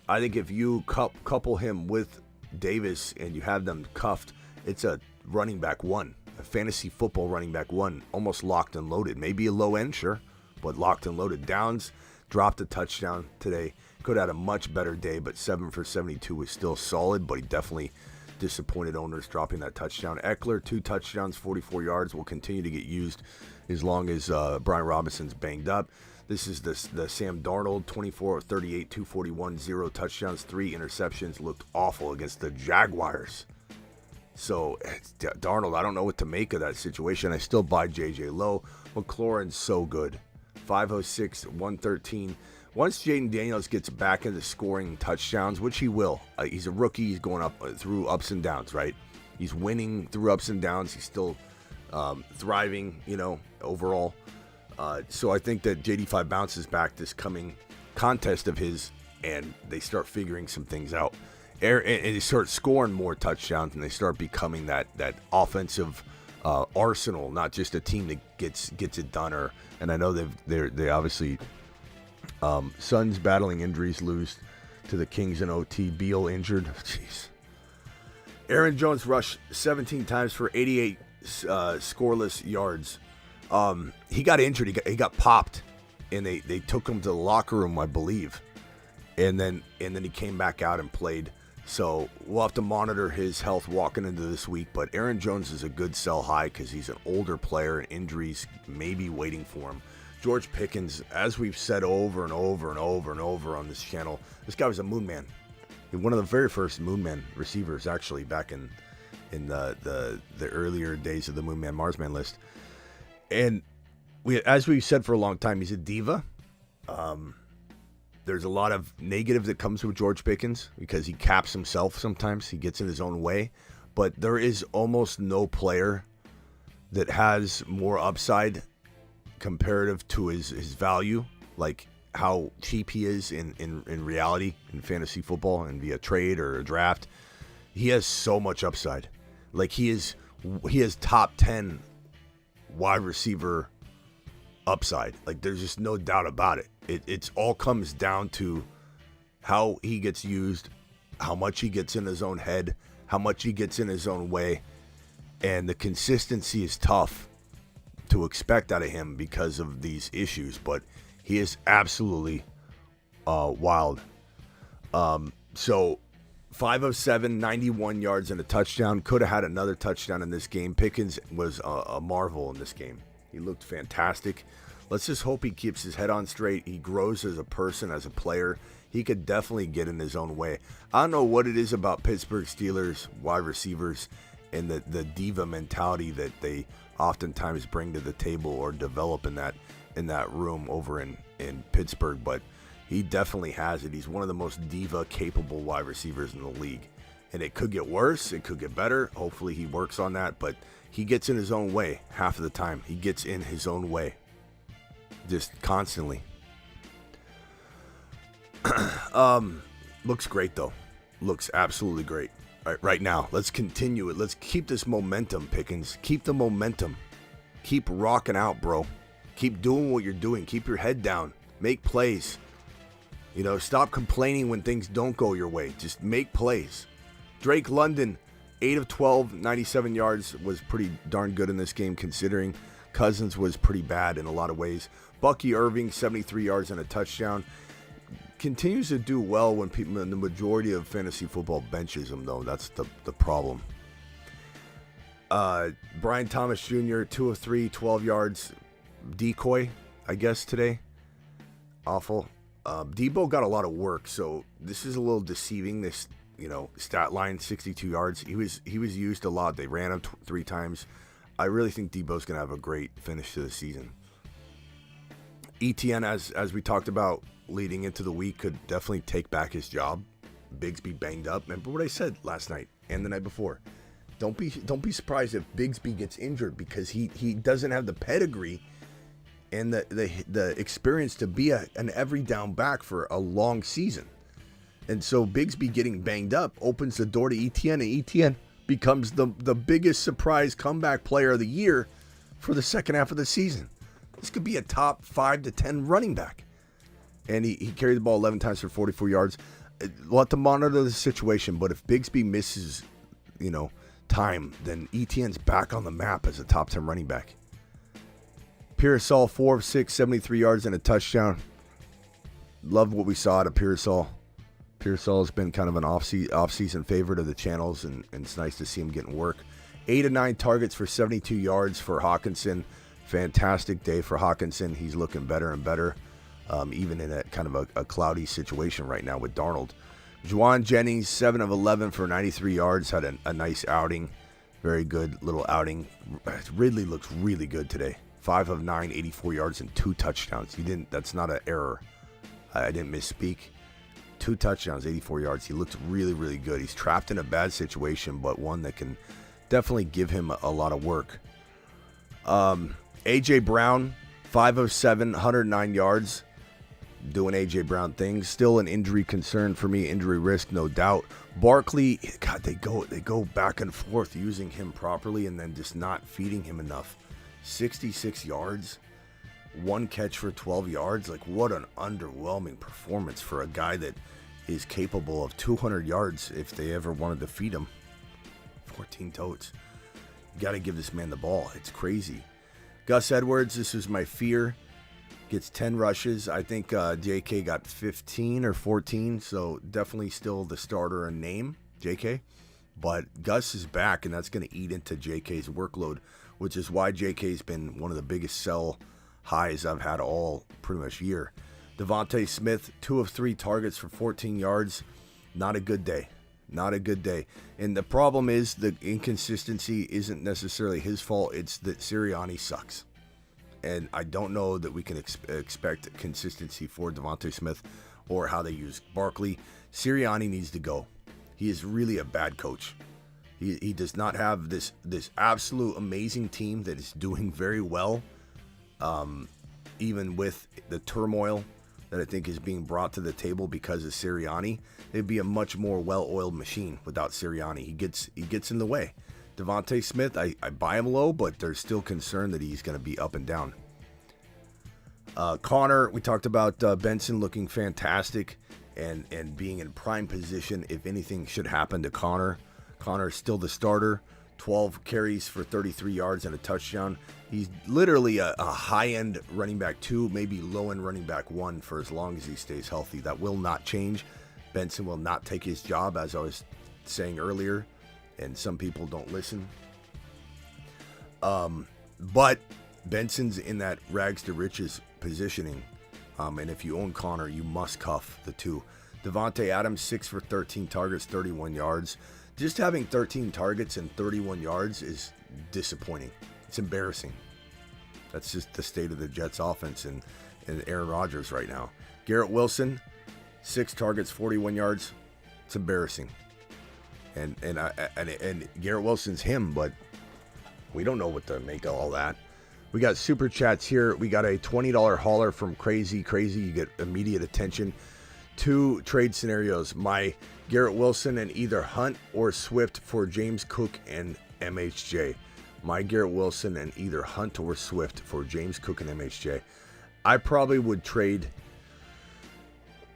I think if you couple him with Davis and you have them cuffed, it's a running back 1, a fantasy football running back 1, almost locked and loaded. Maybe a low end, sure, but locked and loaded. Downs dropped a touchdown today. Could have had a much better day, but 7 for 72 was still solid, but he definitely disappointed owners dropping that touchdown. Eckler, 2 touchdowns, 44 yards, will continue to get used as long as Brian Robinson's banged up. This is the Sam Darnold, 24 38, 241, 0 touchdowns, 3 interceptions. Looked awful against the Jaguars. So, Darnold, I don't know what to make of that situation. I still buy J.J. Lowe. McLaurin's so good. 506, 113. Once Jaden Daniels gets back into scoring touchdowns, which he will, he's a rookie. He's going up through ups and downs, right? He's winning through ups and downs. He's still thriving, overall. So I think that JD5 bounces back this coming contest of his, and they start figuring some things out. And they start scoring more touchdowns, and they start becoming that offensive arsenal, not just a team that gets it done. And I know they obviously. Suns battling injuries, lose to the Kings in OT. Beal injured. Jeez. Aaron Jones rushed 17 times for 88 scoreless yards. He got injured. He got popped, and they took him to the locker room, I believe. And then he came back out and played. So we'll have to monitor his health walking into this week. But Aaron Jones is a good sell high because he's an older player, and injuries may be waiting for him. George Pickens, as we've said over and over and over and over on this channel, this guy was a moon man. One of the very first moon man receivers, actually, back in the earlier days of the moon man, Mars man list. And as we've said for a long time, he's a diva. There's a lot of negative that comes with George Pickens because he caps himself sometimes. He gets in his own way. But there is almost no player that has more upside comparative to his value, like how cheap he is in reality in fantasy football and via trade or a draft. He has so much upside. Like he has top 10 wide receiver upside. Like there's just no doubt about it. It's all comes down to how he gets used, how much he gets in his own head, how much he gets in his own way, and the consistency is tough to expect out of him because of these issues, but he is absolutely wild. So 507, 91 yards and a touchdown. Could have had another touchdown in this game. Pickens was a marvel in this game. He looked fantastic. Let's just hope he keeps his head on straight. He grows as a person, as a player. He could definitely get in his own way. I don't know what it is about Pittsburgh Steelers wide receivers and the diva mentality that they oftentimes bring to the table or develop in that room over in Pittsburgh, but he definitely has it. He's one of the most diva capable wide receivers in the league, and it could get worse, it could get better. Hopefully he works on that, but he gets in his own way half of the time. He gets in his own way just constantly. Looks great though. Looks absolutely great. All right now, let's continue it. Let's keep this momentum, Pickens. Keep the momentum. Keep rocking out, bro. Keep doing what you're doing. Keep your head down. Make plays. Stop complaining when things don't go your way. Just make plays. Drake London, 8 of 12, 97 yards, was pretty darn good in this game considering Cousins was pretty bad in a lot of ways. Bucky Irving, 73 yards and a touchdown. Continues to do well when the majority of fantasy football benches him, though. That's the problem. Brian Thomas Jr., 2 of 3, 12 yards. Decoy, I guess, today. Awful. Debo got a lot of work, so this is a little deceiving, this, stat line, 62 yards. He was used a lot. They ran him 3 times. I really think Debo's going to have a great finish to the season. ETN, as we talked about leading into the week, could definitely take back his job. Bigsby banged up. Remember what I said last night and the night before. Don't be surprised if Bigsby gets injured because he doesn't have the pedigree and the experience to be an every down back for a long season. And so Bigsby getting banged up opens the door to ETN, and ETN becomes the biggest surprise comeback player of the year for the second half of the season. This could be a top 5 to 10 running back. And he carried the ball 11 times for 44 yards. We'll have to monitor the situation, but if Bigsby misses, time, then ETN's back on the map as a top 10 running back. Pierce Hall, 4 of 6, 73 yards and a touchdown. Love what we saw out of Pierce Hall. Pierce Hall has been kind of an off-season favorite of the channels, and it's nice to see him getting work. 8 of 9 targets for 72 yards for Hawkinson. Fantastic day for Hawkinson. He's looking better and better, even in a kind of a cloudy situation right now with Darnold. Juwan Jennings, 7 of 11 for 93 yards, had a nice outing. Very good little outing. Ridley looks really good today. 5 of 9, 84 yards and 2 touchdowns. That's not an error. I didn't misspeak. 2 touchdowns, 84 yards. He looked really, really good. He's trapped in a bad situation, but one that can definitely give him a lot of work. A.J. Brown, 5 of 7, 109 yards. Doing A.J. Brown things. Still an injury concern for me. Injury risk, no doubt. Barkley, God, they go back and forth using him properly and then just not feeding him enough. 66 yards. 1 catch for 12 yards. Like, what an underwhelming performance for a guy that is capable of 200 yards if they ever wanted to feed him. 14 totes. You got to give this man the ball. It's crazy. Gus Edwards, this was my fear. Gets 10 rushes. I think JK got 15 or 14, so definitely still the starter in name, JK. But Gus is back, and that's going to eat into JK's workload, which is why JK's been one of the biggest sell highs I've had all pretty much year. Devontae Smith, 2 of 3 targets for 14 yards. Not a good day. Not a good day. And the problem is the inconsistency isn't necessarily his fault. It's that Sirianni sucks. And I don't know that we can expect consistency for Devontae Smith or how they use Barkley. Sirianni needs to go. He is really a bad coach. He does not have this absolute amazing team that is doing very well. Even with the turmoil that I think is being brought to the table because of Sirianni, it'd be a much more well-oiled machine without Sirianni. He gets in the way. Devontae Smith, I buy him low, but there's still concern that he's going to be up and down. Connor, we talked about Benson looking fantastic and being in prime position if anything should happen to Connor. Connor is still the starter. 12 carries for 33 yards and a touchdown. He's literally a high-end running back 2, maybe low-end running back 1 for as long as he stays healthy. That will not change. Benson will not take his job, as I was saying earlier, and some people don't listen. But Benson's in that rags to riches positioning, and if you own Connor, you must cuff the 2. Devontae Adams, 6 for 13 targets, 31 yards. Just having 13 targets and 31 yards is disappointing. It's embarrassing. That's just the state of the Jets offense and Aaron Rodgers right now. Garrett Wilson, 6 targets, 41 yards. It's embarrassing. And Garrett Wilson's him, but we don't know what to make of all that. We got super chats here. We got a $20 hauler from Crazy. You get immediate attention. 2 trade scenarios. My Garrett Wilson and either Hunt or Swift for James Cook and MHJ. My Garrett Wilson and either Hunt or Swift for James Cook and MHJ. I probably would trade.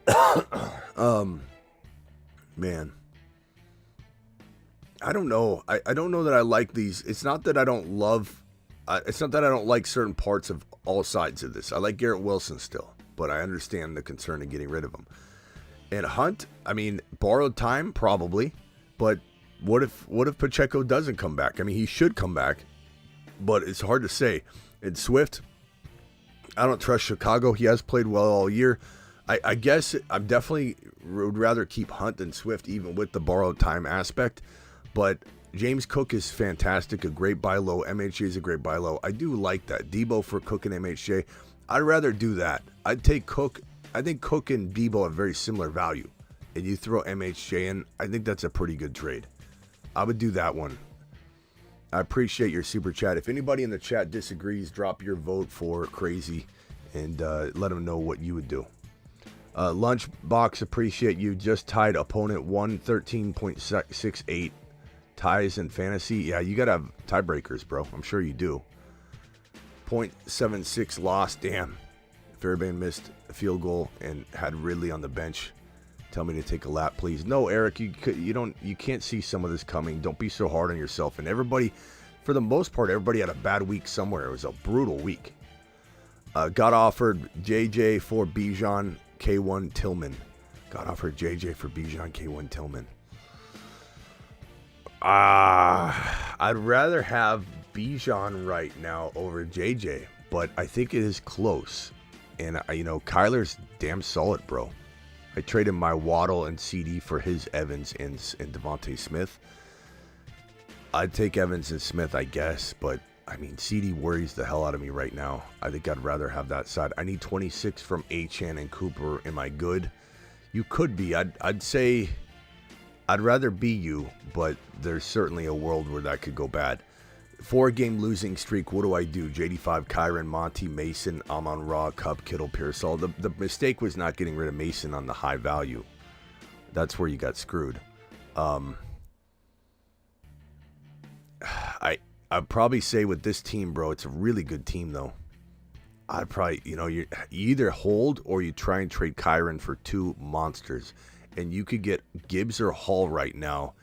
Man. I don't know. I don't know that I like these. It's not that I don't love. It's not that I don't like certain parts of all sides of this. I like Garrett Wilson still, but I understand the concern in getting rid of him. And Hunt, I mean, borrowed time probably, but what if Pacheco doesn't come back? I mean, he should come back, but it's hard to say. And Swift, I don't trust Chicago. He has played well all year. I guess I definitely would rather keep Hunt than Swift, even with the borrowed time aspect. But James Cook is fantastic, a great buy low. MHJ is a great buy low. I do like that. Debo for Cook and MHJ. I'd rather do that. I'd take Cook. I think Cook and Debo have very similar value. And you throw MHJ in, I think that's a pretty good trade. I would do that one. I appreciate your super chat. If anybody in the chat disagrees, drop your vote for Crazy and let them know what you would do. Lunchbox, appreciate you. Just tied opponent 113.68. Ties in fantasy. Yeah, you got to have tiebreakers, bro. I'm sure you do. 0.76 loss. Damn. Fairbairn missed a field goal and had Ridley on the bench. Tell me to take a lap, please. No, Eric, you can't see some of this coming. Don't be so hard on yourself. And everybody, for the most part, everybody had a bad week somewhere. It was a brutal week. Got offered JJ for Bijan K1 Tillman. Got offered JJ for Bijan K1 Tillman. I'd rather have Bijan right now over JJ, but I think it is close. And, Kyler's damn solid, bro. I traded my Waddle and CeeDee for his Evans and Devontae Smith. I'd take Evans and Smith, I guess, but, CeeDee worries the hell out of me right now. I think I'd rather have that side. I need 26 from Achane and Cooper. Am I good? You could be. I'd say I'd rather be you, but there's certainly a world where that could go bad. 4-game losing streak. What do I do? JD5, Kyron, Monty, Mason, Amon-Ra, Cup, Kittle, Pearsall. The mistake was not getting rid of Mason on the high value. That's where you got screwed. I'd probably say with this team, bro, it's a really good team, though. I'd probably, you either hold or you try and trade Kyron for 2 monsters. And you could get Gibbs or Hall right now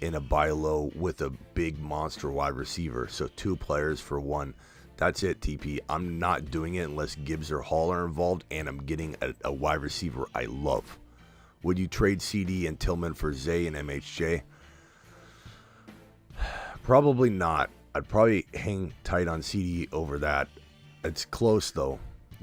in a buy low with a big monster wide receiver. So 2 players for 1. That's it, TP. I'm not doing it unless Gibbs or Hall are involved and I'm getting a wide receiver I love. Would you trade CD and Tillman for Zay and MHJ? Probably not. I'd probably hang tight on CD over that. It's close, though.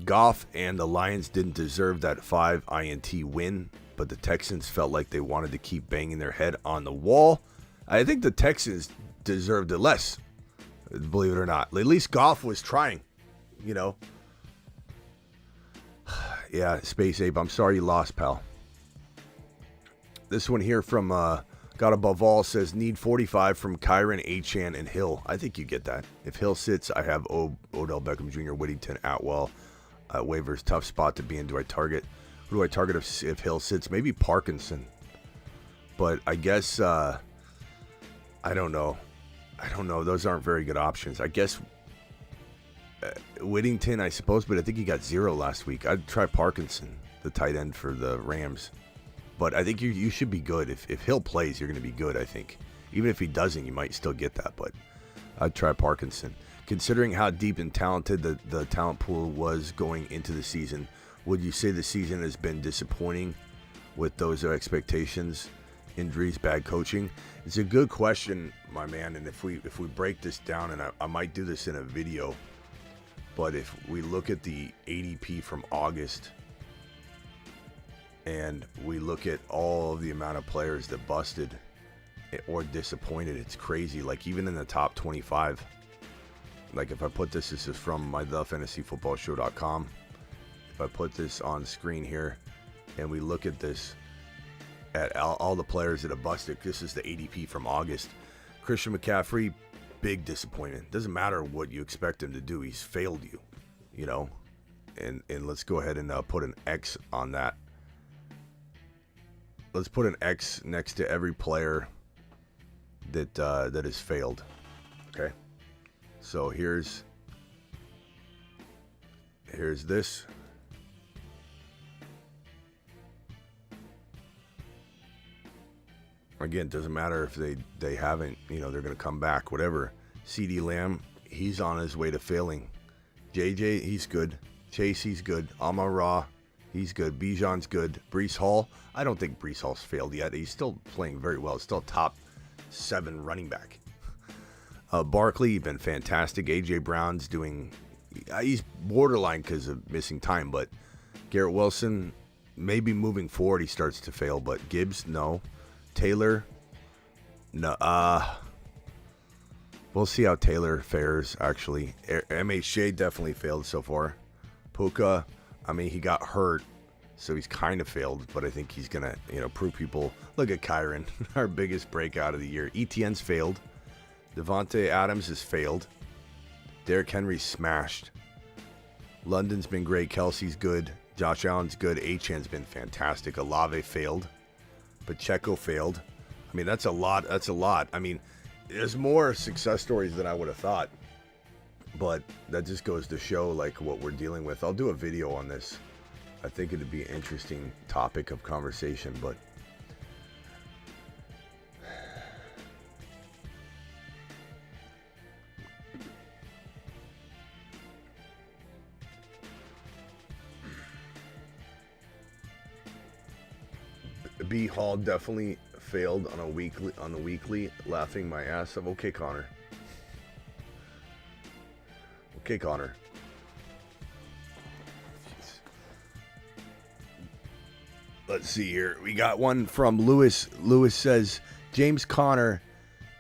Goff and the Lions didn't deserve that 5 INT win, but the Texans felt like they wanted to keep banging their head on the wall. I think the Texans deserved it less, believe it or not. At least Goff was trying, Yeah, Space Ape, I'm sorry you lost, pal. This one here from God Above All says, need 45 from Kyron, Achane, and Hill. I think you get that. If Hill sits, I have Odell Beckham Jr., Whittington, Atwell. Waivers, tough spot to be in. Who do I target if Hill sits? Maybe Parkinson. But I guess, I don't know. Those aren't very good options. I guess Whittington, I suppose, but I think he got 0 last week. I'd try Parkinson, the tight end for the Rams. But I think you should be good. If Hill plays, you're going to be good, I think. Even if he doesn't, you might still get that. But I'd try Parkinson. Considering how deep and talented the talent pool was going into the season, would you say the season has been disappointing with those expectations, injuries, bad coaching? It's a good question, my man. And if we break this down, and I might do this in a video, but if we look at the ADP from August, and we look at all of the amount of players that busted or disappointed, it's crazy. Like even in the top 25, like if I put this is from my thefantasyfootballshow.com. If I put this on screen here and we look at this, at all the players that have busted, this is the ADP from August. Christian McCaffrey, big disappointment. Doesn't matter what you expect him to do. He's failed you, and let's go ahead and put an X on that. Let's put an X next to every player that has failed. Okay. So here's this. Again, doesn't matter if they haven't, they're going to come back, whatever. CeeDee Lamb, he's on his way to failing. JJ, he's good. Chase, he's good. Amon-Ra, he's good. Bijan's good. Breece Hall, I don't think Breece Hall's failed yet. He's still playing very well. Still top 7 running back. Barkley, been fantastic. A.J. Brown's doing, he's borderline because of missing time, but Garrett Wilson, maybe moving forward he starts to fail, but Gibbs, no. Taylor, no. We'll see how Taylor fares, actually. MHJ definitely failed so far. Puka, he got hurt, so he's kind of failed, but I think he's going to, prove people. Look at Kyron, our biggest breakout of the year. ETN's failed. Devontae Adams has failed. Derrick Henry smashed. London's been great. Kelsey's good. Josh Allen's good. Achane's been fantastic. Olave failed. Pacheco failed. That's a lot. There's more success stories than I would have thought. But that just goes to show, what we're dealing with. I'll do a video on this. I think it'd be an interesting topic of conversation, but B Hall definitely failed on the weekly, laughing my ass off. Okay, Connor. Okay, Connor. Jeez. Let's see here. We got one from Lewis. Lewis says, James Conner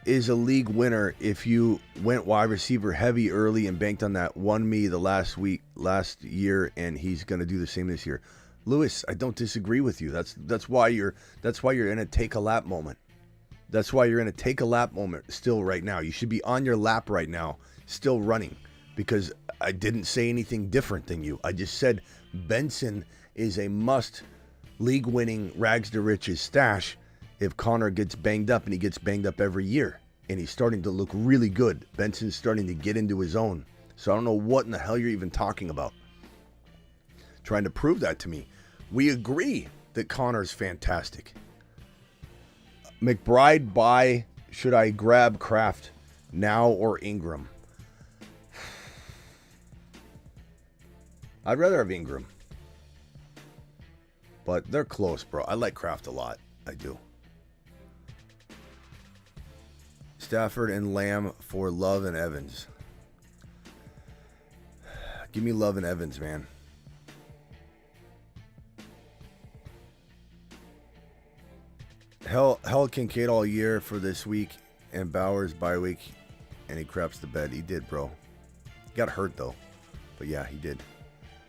is a league winner if you went wide receiver heavy early and banked on that won me the last year, and he's going to do the same this year. Lewis, I don't disagree with you. That's why you're in a take a lap moment. That's why you're in a take a lap moment still right now. You should be on your lap right now, still running, because I didn't say anything different than you. I just said Benson is a must league winning rags to riches stash if Connor gets banged up, and he gets banged up every year, and he's starting to look really good. Benson's starting to get into his own. So I don't know what in the hell you're even talking about. Trying to prove that to me. We agree that Connor's fantastic. McBride buy. Should I grab Kraft now or Ingram? I'd rather have Ingram. But they're close, bro. I like Kraft a lot. I do. Stafford and Lamb for Love and Evans. Give me Love and Evans, man. Hell Kincaid all year for this week and Bowers bye week, and he craps the bed. He did, bro. He got hurt though, but yeah, he did.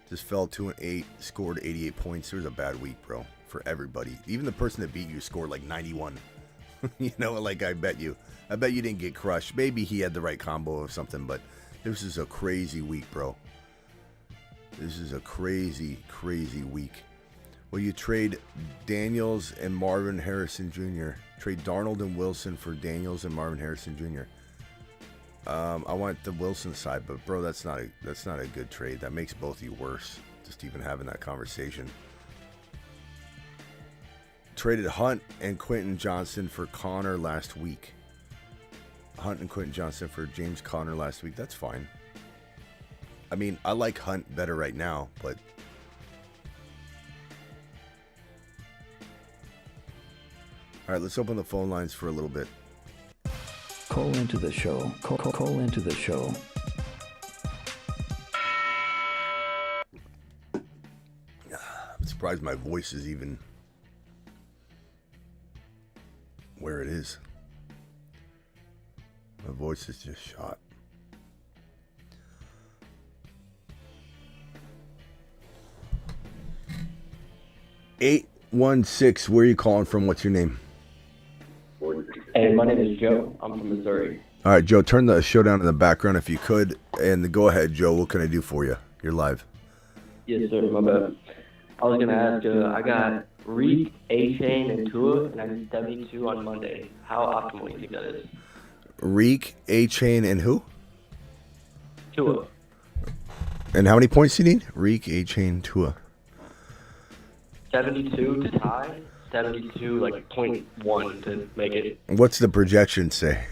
Just fell 2-8, scored 88 points. It was a bad week, bro, for everybody. Even the person that beat you scored like 91. You know, like I bet you didn't get crushed. Maybe he had the right combo of something, but this is a crazy week, bro. This is a crazy, crazy week. Will you trade Daniels and Marvin Harrison Jr.? Trade Darnold and Wilson for Daniels and Marvin Harrison Jr. I want the Wilson side, but bro, that's not a good trade. That makes both of you worse. Just even having that conversation. Traded Hunt and Quentin Johnson for Connor last week. Hunt and Quentin Johnson for James Conner last week. That's fine. I mean, I like Hunt better right now, but all right, let's open the phone lines for a little bit. Call into the show. Call into the show. I'm surprised my voice is even where it is. My voice is just shot. Eight 1-6, where are you calling from? What's your name? Hey, my name is Joe. I'm from Missouri. All right, Joe, turn the show down in the background if you could. And go ahead, Joe. What can I do for you? You're live. Yes, sir. My bad. I was going to ask, I got Reek, A-Chain, and Tua, and I need 72 on Monday. How optimal do you think that is? Reek, A-Chain, and who? Tua. And how many points do you need? Reek, A-Chain, Tua. 72 to tie, 72, like, 0.1 to make it. What's the projection say?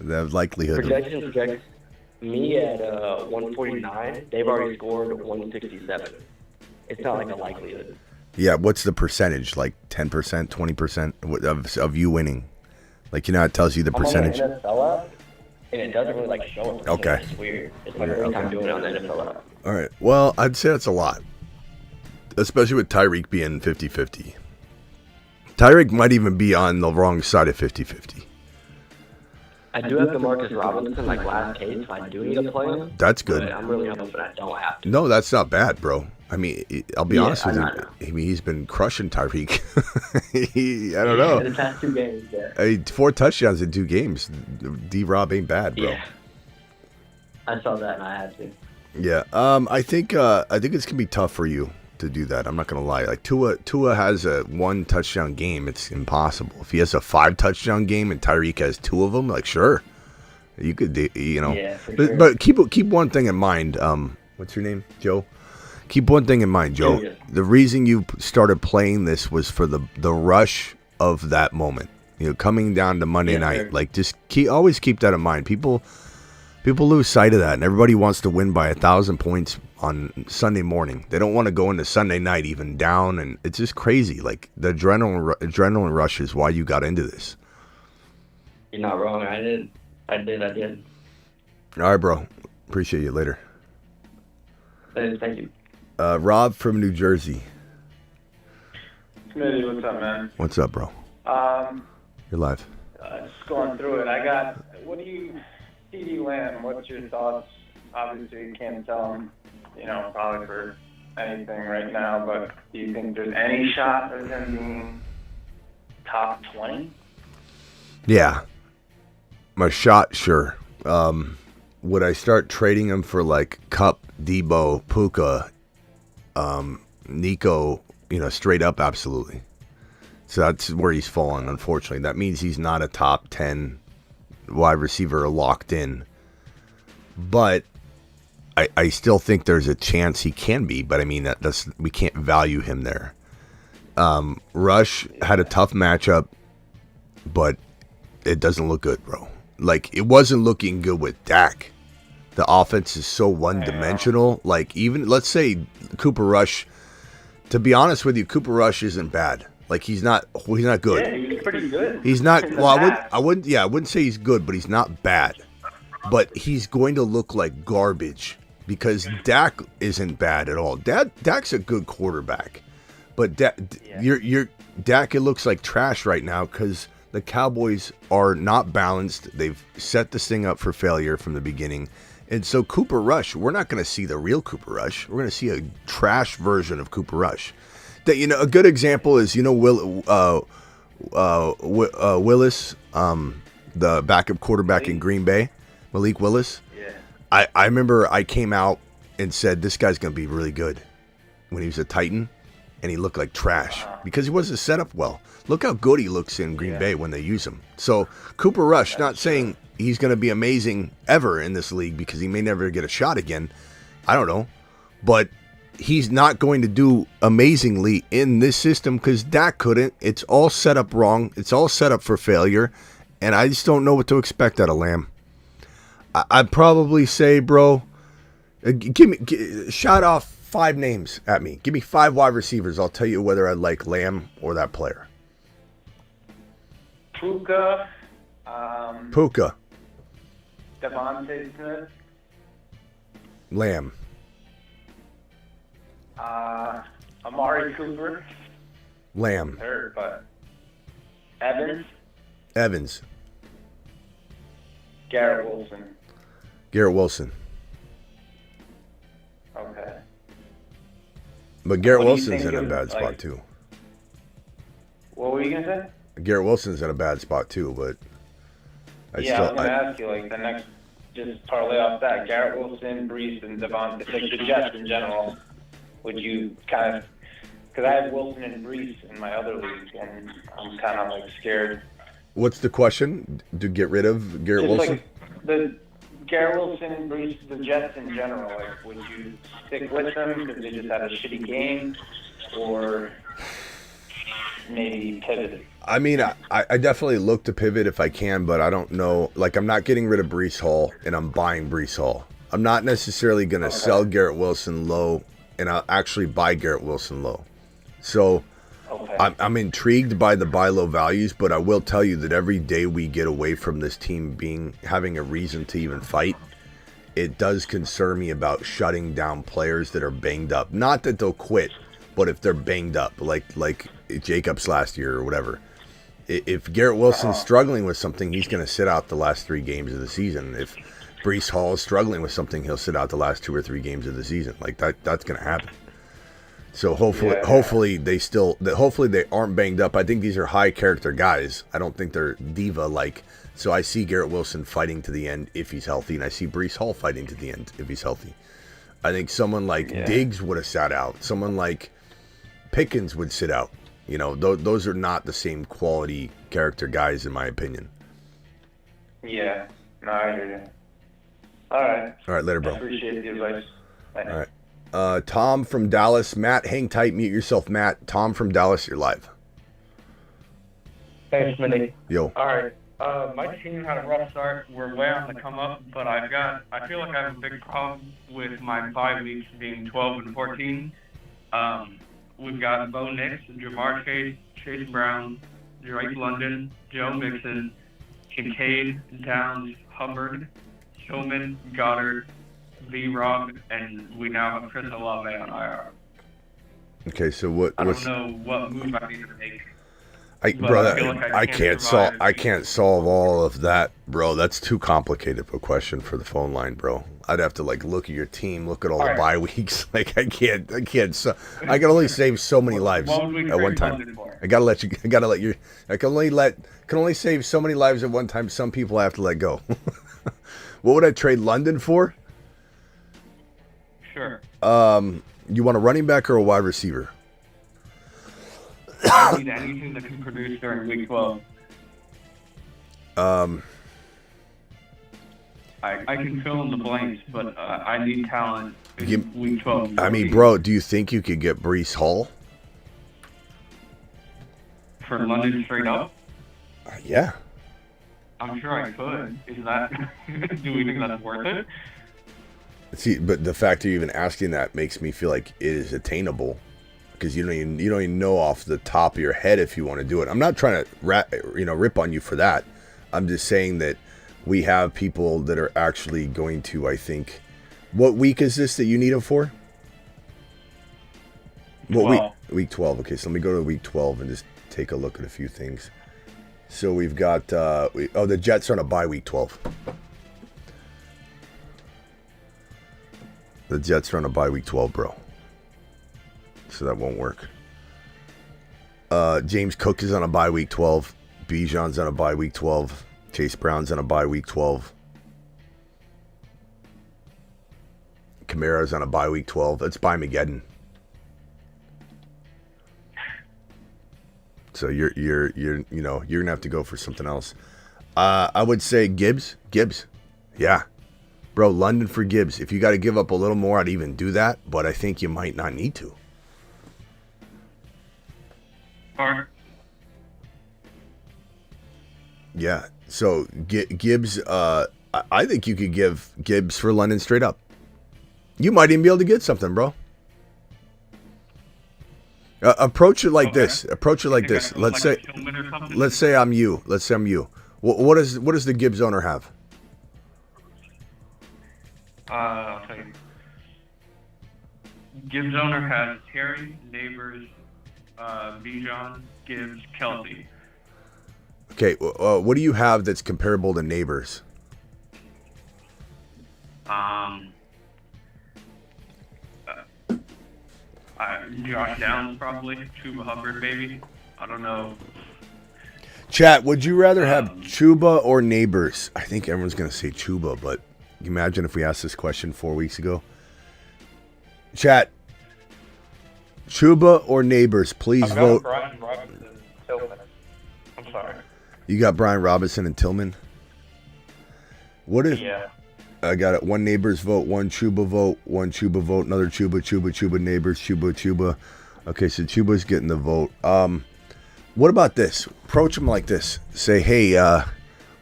The likelihood. Projection projects me at 149. They've already scored 167. It's not like a likelihood. Yeah, what's the percentage? Like 10%, 20% of you winning? Like, you know how it tells you the percentage? I'm on the NFL app, and it doesn't really, like, show it. Okay. It's weird. It's my first time doing it on the NFL app. All right. Well, I'd say that's a lot. Especially with Tyreek being 50-50. Tyreek might even be on the wrong side of 50-50. I do have Demarcus Robinson, like last case, if I do need to play him. That's good. But I'm really hoping I don't have to. No, that's not bad, bro. I mean, I'll be honest with you. I mean, he's been crushing Tyreek. I don't know. In the past 2 games, yeah. I mean, 4 touchdowns in 2 games. D-Rob ain't bad, bro. Yeah. I saw that and I had to. Yeah. I think it's gonna be tough for you to do that. I'm not gonna lie. Like Tua has a 1 touchdown game. It's impossible. If he has a 5 touchdown game and Tyreek has 2 of them, like sure, you could, you know. Yeah, for sure. But keep one thing in mind. What's your name, Joe? Keep one thing in mind, Joe. Yeah. The reason you started playing this was for the rush of that moment. You know, coming down to Monday night. Sure. Like, just always keep that in mind. People lose sight of that, and everybody wants to win by 1,000 points on Sunday morning. They don't want to go into Sunday night even down, and it's just crazy. Like the adrenaline rush is why you got into this. You're not wrong. I did. All right, bro. Appreciate you. Later. Thank you. Rob from New Jersey. Smitty, what's up, man? What's up, bro? You're live. Just going through it. CeeDee Lamb, what's your thoughts? Obviously, you can't tell him, probably for anything right now, but do you think there's any shot of him being top 20? Yeah. My shot, sure. Would I start trading him for like Cup, Debo, Puka, Nico, straight up? Absolutely. So that's where he's fallen, unfortunately. That means he's not a top 10 wide receiver locked in. But I still think there's a chance he can be, but I mean, that's we can't value him there. Rush had a tough matchup, but it doesn't look good, bro. Like, it wasn't looking good with Dak. The offense is so one-dimensional. Like, even, let's say Cooper Rush, to be honest with you, Cooper Rush isn't bad. Like, he's not good. Yeah, he's pretty good. He's not, well, I wouldn't say he's good, but he's not bad. But he's going to look like garbage because Dak isn't bad at all. Dak's a good quarterback. But Dak, it looks like trash right now because the Cowboys are not balanced. They've set this thing up for failure from the beginning. And so Cooper Rush, we're not going to see the real Cooper Rush. We're going to see a trash version of Cooper Rush. That, a good example is, Willis, the backup quarterback in Green Bay, Malik Willis. Yeah. I remember I came out and said this guy's going to be really good when he was a Titan, and he looked like trash because he wasn't set up well. Look how good he looks in Green Bay when they use him. So Cooper Rush, not saying he's going to be amazing ever in this league because he may never get a shot again. I don't know. But he's not going to do amazingly in this system because Dak couldn't. It's all set up wrong. It's all set up for failure. And I just don't know what to expect out of Lamb. I'd probably say, bro, shout off 5 names at me. Give me 5 wide receivers. I'll tell you whether I like Lamb or that player. Puka. Devontae Smith. Lamb. Amari Cooper. Lamb. Hurt, but Evans. Garrett Wilson. Okay. But Garrett What do you Wilson's think in a of, bad spot like- too. What were you going to say? Garrett Wilson's in a bad spot too, but I was going to ask you, the next, just parlay off that, Garrett Wilson, Breece, and Devontae, the Jets in general, would you kind of, because I have Wilson and Breece in my other league, and I'm kind of, scared. What's the question? To get rid of Garrett Wilson? The Garrett Wilson and Breece, the Jets in general, would you stick with them because they just had a shitty game, or maybe pivot? I mean, I definitely look to pivot if I can, but I don't know. I'm not getting rid of Breece Hall, and I'm buying Breece Hall. I'm not necessarily going to sell Garrett Wilson low, and I'll actually buy Garrett Wilson low. So I'm intrigued by the buy low values, but I will tell you that every day we get away from this team having a reason to even fight, it does concern me about shutting down players that are banged up. Not that they'll quit, but if they're banged up, like Jacobs last year or whatever. If Garrett Wilson's struggling with something, he's going to sit out the last 3 games of the season. If Breece Hall is struggling with something, he'll sit out the last 2 or 3 games of the season. That's going to happen. So hopefully they aren't banged up. I think these are high character guys. I don't think they're diva like. So I see Garrett Wilson fighting to the end if he's healthy, and I see Breece Hall fighting to the end if he's healthy. I think someone like Diggs would have sat out. Someone like Pickens would sit out. Those are not the same quality character guys in my opinion. Yeah, no, I hear you. All right, later, bro. I appreciate the advice. Thanks. All right. Tom from Dallas. Matt, hang tight. Mute yourself, Matt. Tom from Dallas, you're live. Thanks, Smitty. Yo. All right. My team had a rough start. We're way on the come up, but I feel like I have a big problem with my bye weeks being 12 and 14. We've got Bo Nix, Jamar Chase, Chase Brown, Drake London, Joe Mixon, Kincaid, Downs, Hubbard, Tillman, Goddard, B-Rob, and we now have Chris Olave on IR. Okay, so what? I don't know what move I need to make. I can't solve all of that, bro. That's too complicated of a question for the phone line, bro. I'd have to look at your team, look at all the bye weeks. I can't. I can only save so many lives at one time. I can only save so many lives at one time. Some people I have to let go. What would I trade London for? Sure. You want a running back or a wide receiver? I need anything that can produce during week 12. I can fill in the blanks, but I need talent in week 12. I mean, bro, do you think you could get Breece Hall? For London straight up? Yeah. I'm sure I could. Is that? Do we think that's worth it? See, but the fact you're even asking that makes me feel like it is attainable, because you don't even know off the top of your head if you want to do it. I'm not trying to rip on you for that. I'm just saying that we have people that are actually going to, I think. What week is this that you need them for? Week 12. Okay, so let me go to week 12 and just take a look at a few things. So we've got the Jets are on a bye week 12. The Jets are on a bye week 12, bro. So that won't work. James Cook is on a bye week 12. Bijan's on a bye week 12. Chase Brown's on a bye week 12. Kamara's on a bye week 12. That's bye Mageddon. So you're gonna have to go for something else. I would say Gibbs. Yeah. Bro, London for Gibbs. If you got to give up a little more, I'd even do that, but I think you might not need to. All right. Yeah. So Gibbs, I think you could give Gibbs for London straight up. You might even be able to get something, bro. Approach it like this. Let's say I'm you. What does the Gibbs owner have? I'll tell you. Gibbs owner has Terry, Neighbors, Bijan, Gibbs, Kelsey. Okay, what do you have that's comparable to Neighbors? Josh Downs probably. Chuba Hubbard, maybe. I don't know. Chat, would you rather have Chuba or Neighbors? I think everyone's going to say Chuba, but imagine if we asked this question 4 weeks ago. Chat, Chuba or Neighbors, please vote. Brian Robinson, Tillman. I'm sorry. You got Brian Robinson and Tillman? What if... Yeah. I got it. One Neighbors vote, one Chuba vote, another Chuba, Neighbors, Chuba. Okay, so Chuba's getting the vote. What about this? Approach him like this. Say, hey,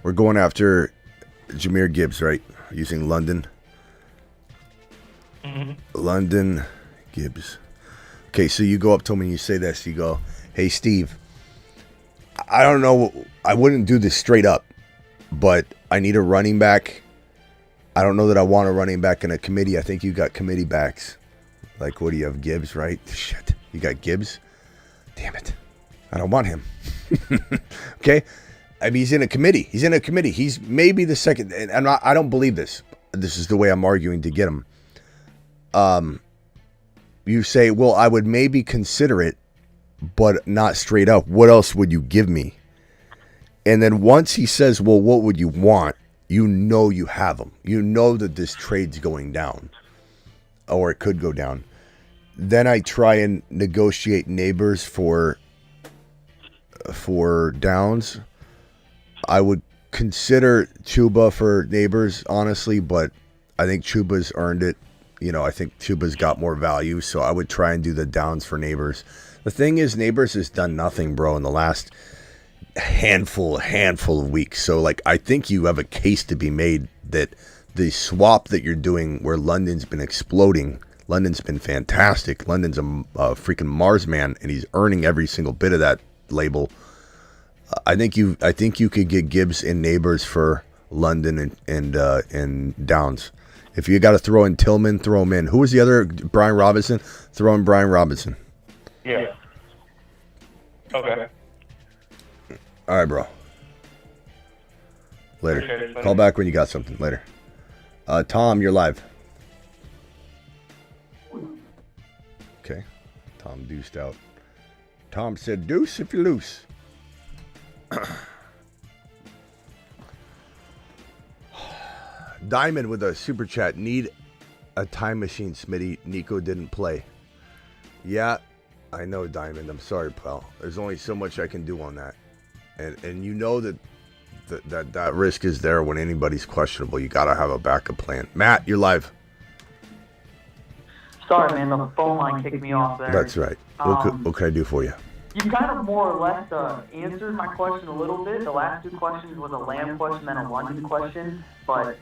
we're going after Jahmyr Gibbs, right? Using London. Mm-hmm. London, Gibbs. Okay, so you go up to him and you say this. You go, hey, Steve, I don't know. I wouldn't do this straight up, but I need a running back. I don't know that I want a running back in a committee. I think you got committee backs. Like, what do you have? Gibbs, right? Shit. You got Gibbs? Damn it. I don't want him. Okay? I mean, he's in a committee. He's maybe the second. And I don't believe this. This is the way I'm arguing to get him. You say, well, I would maybe consider it, but not straight up. What else would you give me? And then once he says, well, what would you want? You know you have him. You know that this trade's going down. Or it could go down. Then I try and negotiate Neighbors for Downs. I would consider Chuba for Neighbors, honestly, but I think Chuba's earned it. I think Chuba's got more value, so I would try and do the Downs for Neighbors. The thing is, Neighbors has done nothing, bro, in the last handful of weeks. So like I think you have a case to be made that the swap that you're doing where London's been exploding, London's been fantastic. London's a freaking Mars man, and he's earning every single bit of that label. I think you could get Gibbs and Neighbors for London and Downs. If you got to throw in Tillman, throw him in. Who was the other? Brian Robinson. Throw in Brian Robinson. Yeah. Okay. All right, bro. Later. Call back when you got something. Later. Tom, you're live. Okay. Tom deuced out. Tom said, deuce if you're loose. Diamond with a super chat. Need a time machine, Smitty. Nico didn't play. Yeah, I know, Diamond. I'm sorry, pal. There's only so much I can do on that. And you know that risk is there when anybody's questionable. You got to have a backup plan. Matt, you're live. Sorry, man. The phone line kicked me off there. That's right. What can I do for you? You kind of more or less answered my question a little bit. The last two questions was a Lamb question and a London question. But,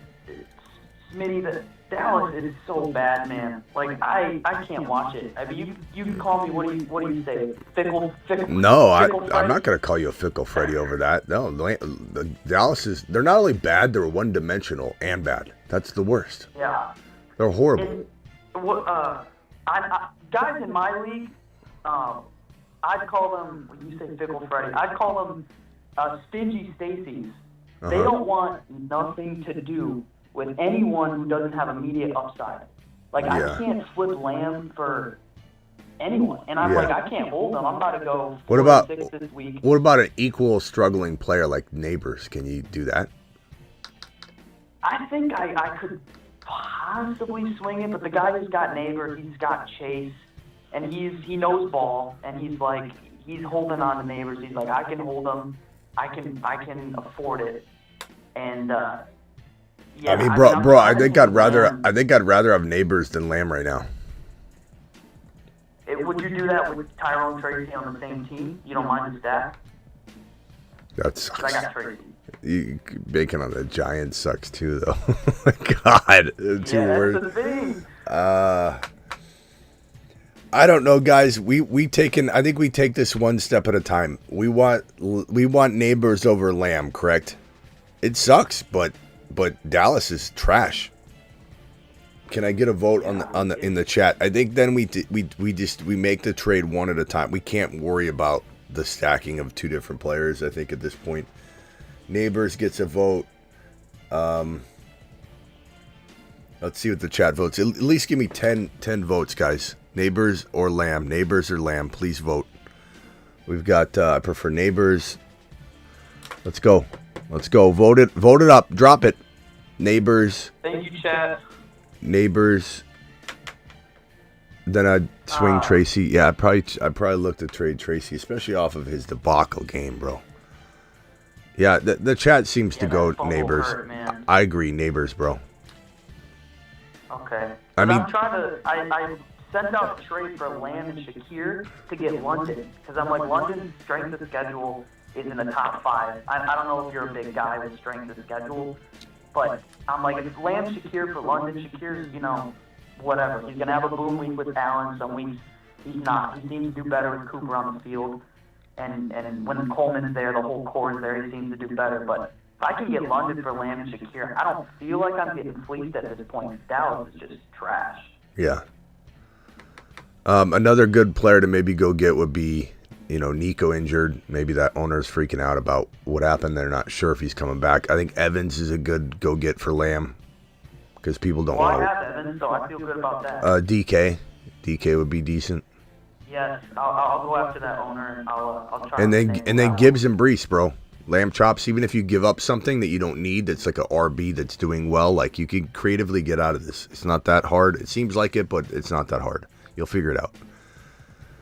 Smitty, the Dallas is so bad, man. Like, I can't watch it. I mean, you can call me, what do you say? Fickle? No, I'm not going to call you a fickle Freddy over that. No, the Dallas they're not only bad, they're one-dimensional and bad. That's the worst. Yeah. They're horrible. Guys in my league, I'd call them, when you say fickle Freddy, I'd call them stingy Stacy's. They don't want nothing to do with anyone who doesn't have immediate upside. Like, I can't flip Lamb for anyone. And I'm like, I can't hold them. I'm about to go 4-6 this week. What about an equal struggling player like Neighbors? Can you do that? I think I could possibly swing it, but the guy who's got Neighbors, he's got Chase, and he knows ball, and he's holding on to Neighbors. He's like, I can hold them. I can afford it. And yeah, I mean, bro, I think I'd rather have Neighbors than Lamb right now. Would you do that with Tyrone Tracy on the same team? You don't mind the staff? That sucks. I got Tracy. Bacon on the Giants sucks too, though. God, that's the thing. I don't know, guys. I think we take this one step at a time. We want Neighbors over Lamb, correct? It sucks, but Dallas is trash. Can I get a vote in the chat? I think then we make the trade one at a time. We can't worry about the stacking of two different players. I think at this point, Neighbors gets a vote. Let's see what the chat votes. At least give me 10 votes, guys. Neighbors or Lamb. Neighbors or Lamb. Please vote. We've got. I prefer Neighbors. Let's go. Vote it up. Drop it. Neighbors. Thank you, chat. Neighbors. Then I'd swing Tracy. Yeah, I probably look to trade Tracy, especially off of his debacle game, bro. Yeah, the chat seems to go Neighbors. I agree, Neighbors, bro. Okay. I mean, I'm trying to. I sent out a trade for Lamb and Shakir to get London because I'm like, London's strength of schedule is in the top 5. I don't know if you're a big guy with strength of schedule, but I'm like, if it's Lamb, Shakir for London, Shakir's, whatever. He's gonna have a boom week with Allen. Some weeks he's not. He seems to do better with Cooper on the field, and when Coleman's there, the whole core is there. He seems to do better. But if I can get London for Lamb and Shakir, I don't feel like I'm getting fleeced at this point. Dallas is just trash. Yeah. Another good player to maybe go get would be, Nico injured. Maybe that owner's freaking out about what happened. They're not sure if he's coming back. I think Evans is a good go get for Lamb because people don't want to. I have Evans, so I feel good about that. DK would be decent. Yes, I'll go after that owner and I'll try. And then Gibbs and Breece, bro. Lamb chops. Even if you give up something that you don't need, that's like a RB that's doing well. Like you can creatively get out of this. It's not that hard. It seems like it, but it's not that hard. You'll figure it out.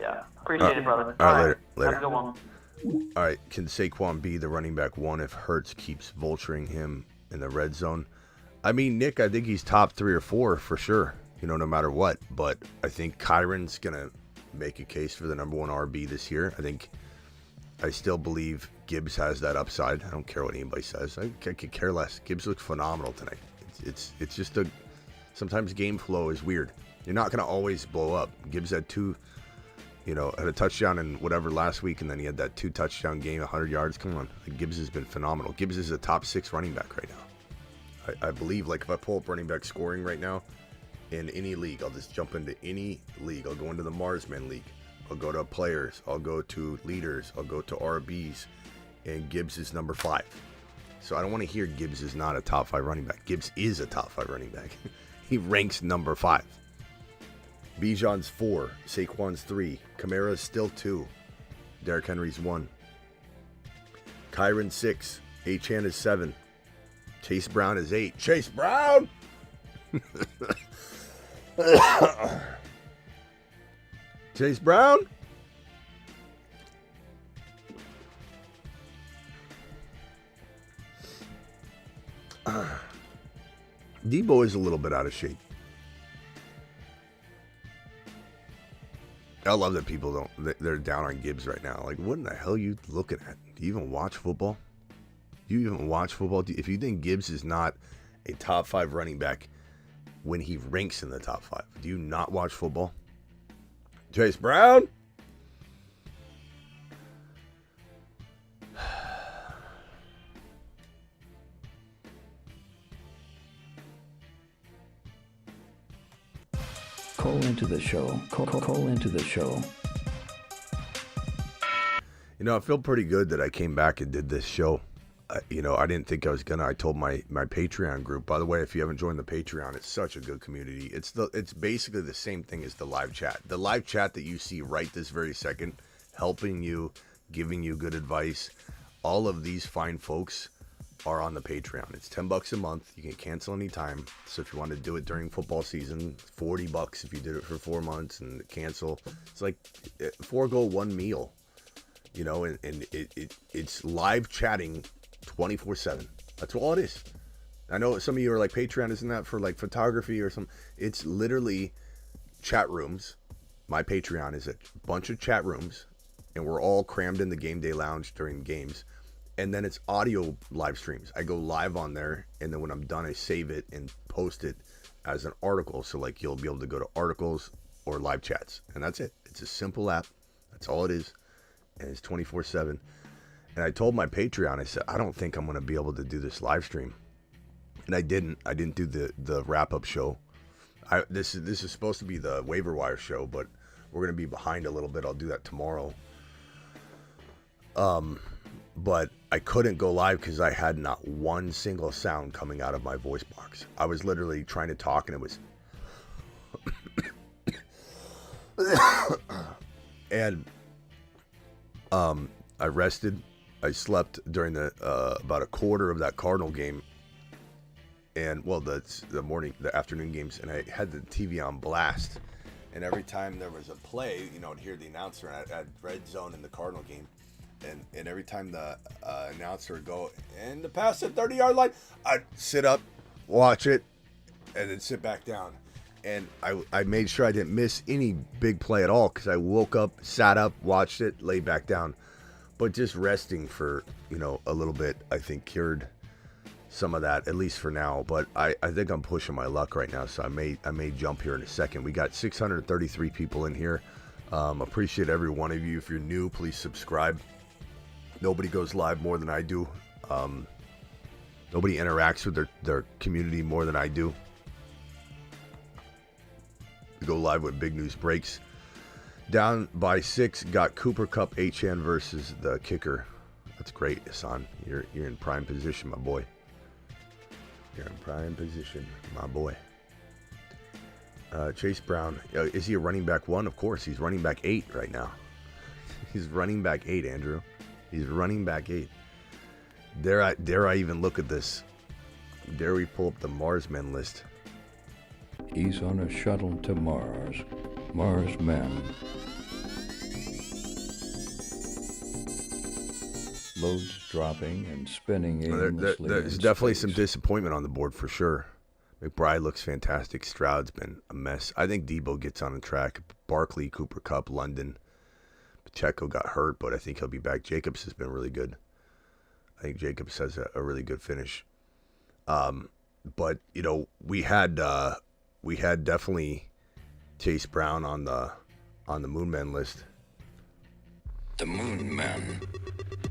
Yeah, appreciate it, brother. All right, later. Have a good one. All right, can Saquon be the running back 1 if Hurts keeps vulturing him in the red zone? I mean, Nick, I think he's top 3 or 4 for sure, no matter what. But I think Kyron's going to make a case for the number 1 RB this year. I still believe Gibbs has that upside. I don't care what anybody says. I could care less. Gibbs looks phenomenal tonight. It's just sometimes game flow is weird. You're not going to always blow up. Gibbs had had a touchdown in whatever last week, and then he had that 2-touchdown game, 100 yards. Come on. Gibbs has been phenomenal. Gibbs is a top 6 running back right now. I believe, like, if I pull up running back scoring right now in any league, I'll just jump into any league. I'll go into the Marsman League. I'll go to players. I'll go to leaders. I'll go to RBs. And Gibbs is number 5. So I don't want to hear Gibbs is not a top 5 running back. Gibbs is a top 5 running back. He ranks number 5. Bijan's 4. Saquon's 3. Kamara's still 2. Derrick Henry's 1. Kyron's 6. Achane is 7. Chase Brown is 8. Chase Brown! Chase Brown? Debo is a little bit out of shape. I love that people they're down on Gibbs right now. Like, what in the hell are you looking at? Do you even watch football? Do you even watch football? If you think Gibbs is not a top 5 running back when he ranks in the top 5, do you not watch football? Chase Brown? Call into the show. Call into the show. I feel pretty good that I came back and did this show. I didn't think I was gonna. I told my Patreon group. By the way, if you haven't joined the Patreon, it's such a good community. It's basically the same thing as the live chat. The live chat that you see right this very second, helping you, giving you good advice. All of these fine folks are on the Patreon. It's $10 a month. You can cancel anytime. So if you want to do it during football season, $40 if you did it for 4 months and cancel. It's like forego one meal, and it's live chatting 24/7. That's all it is. I know some of you are like, Patreon, isn't that for like photography or something? It's literally chat rooms. My Patreon is a bunch of chat rooms, and we're all crammed in the game day lounge during games. And then it's audio live streams. I go live on there, and then when I'm done, I save it and post it as an article. So like you'll be able to go to articles or live chats, and that's it. It's a simple app. That's all it is, and it's 24/7. And I told my Patreon, I said, I don't think I'm going to be able to do this live stream, and I didn't. I didn't do the wrap up show. This is supposed to be the waiver wire show, but we're going to be behind a little bit. I'll do that tomorrow. But I couldn't go live because I had not one single sound coming out of my voice box. I was literally trying to talk, and it was... and I rested. I slept during the about a quarter of that Cardinal game, and the afternoon games, and I had the TV on blast. And every time there was a play, I'd hear the announcer, and I had red zone in the Cardinal game. And every time the announcer would go, and the pass at 30-yard line, I'd sit up, watch it, and then sit back down. And I made sure I didn't miss any big play at all because I woke up, sat up, watched it, laid back down. But just resting for, a little bit, I think cured some of that, at least for now. But I think I'm pushing my luck right now, so I may jump here in a second. We got 633 people in here. Appreciate every one of you. If you're new, please subscribe. Nobody goes live more than I do. Nobody interacts with their community more than I do. We go live when big news breaks. Down by 6, got Cooper Kupp, Achane versus the kicker. That's great, Hassan. You're in prime position, my boy. You're in prime position, my boy. Chase Brown. Is he a running back 1? Of course. He's running back 8 right now. He's running back 8, Andrew. He's running back 8. Dare I even look at this? Dare we pull up the Marsmen list? He's on a shuttle to Mars. Marsmen. Loads dropping and spinning aimlessly. There's definitely some disappointment on the board for sure. McBride looks fantastic. Stroud's been a mess. I think Debo gets on the track. Barkley, Cooper Kupp, London. Pacheco got hurt, but I think he'll be back. Jacobs has been really good. I think Jacobs has a really good finish. But you know, we had definitely Chase Brown on the Moon Men list. The Moon Men,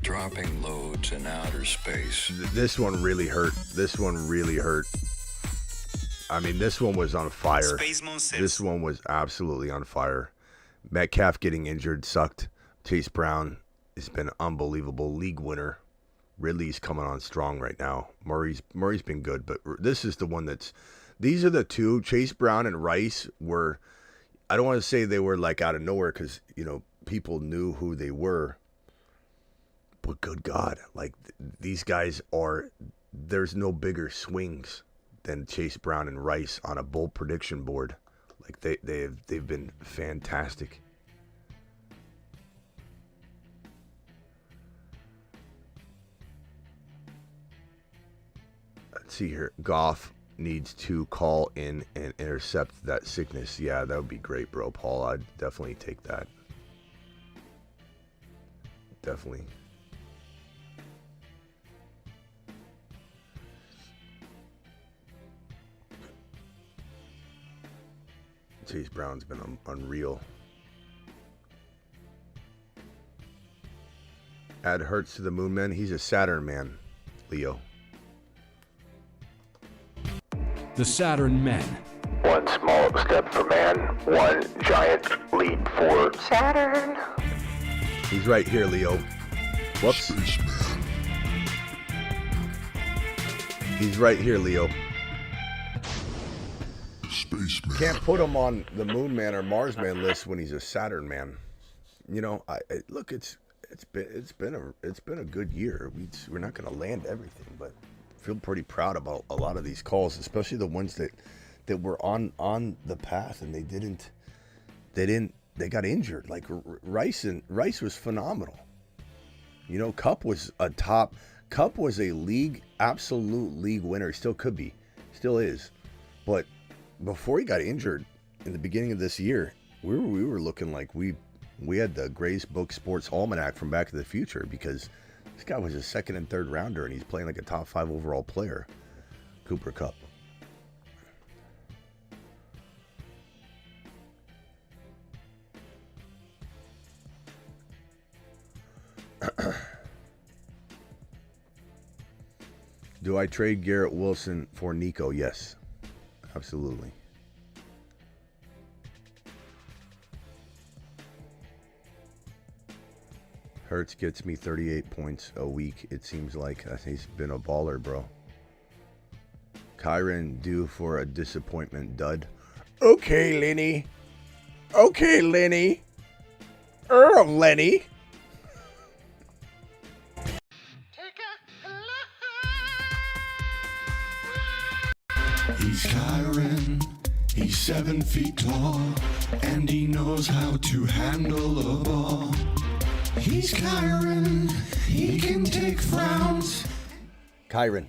dropping loads in outer space. This one really hurt. I mean, this one was on fire. This one was absolutely on fire. Metcalf getting injured sucked. Chase Brown has been unbelievable. League winner. Ridley's coming on strong right now. Murray's been good, but this is the one these are the two. Chase Brown and Rice were, I don't want to say they were like out of nowhere because, you know, people knew who they were. But good God, like these guys there's no bigger swings than Chase Brown and Rice on a bold prediction board. Like they've been fantastic. Let's see here. Goff needs to call in and intercept that sickness. Yeah, that would be great, bro. Paul, I'd definitely take that. Definitely. Chase Brown's been unreal. Add Hurts to the Moon Men. He's a Saturn man, Leo. The Saturn Men. One small step for man, one giant leap for Saturn. He's right here, Leo. Whoops. He's right here, Leo. Spaceman. Can't put him on the Moon Man or Mars Man list when he's a Saturn man. You know, look, it's been a good year. We're not going to land everything, but feel pretty proud about a lot of these calls, especially the ones that were on the path and they got injured. Like Rice was phenomenal. You know, Kupp was a absolute league winner. He still could be, still is. But before he got injured in the beginning of this year, we were looking like we had the Gray's Book Sports Almanac from Back to the Future, because this guy was a second and third rounder and he's playing like a top 5 overall player. Cooper Kupp. Do I trade Garrett Wilson for Nico? Yes, absolutely. Hurts gets me 38 points a week. It seems like he's been a baller, bro. Kyron due for a disappointment dud. Okay, Lenny. Okay, Lenny. Lenny. He's Kyron, he's 7 feet tall, and he knows how to handle a ball. He's Kyron, he can take frowns. Kyron.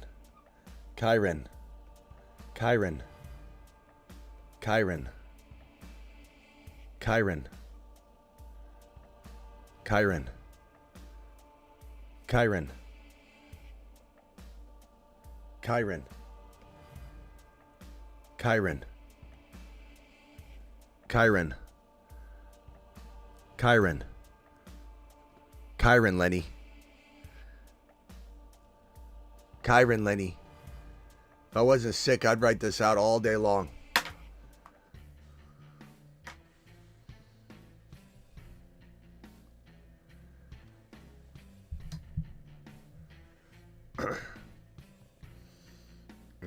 Lenny. Kyron, Lenny. If I wasn't sick, I'd write this out all day long.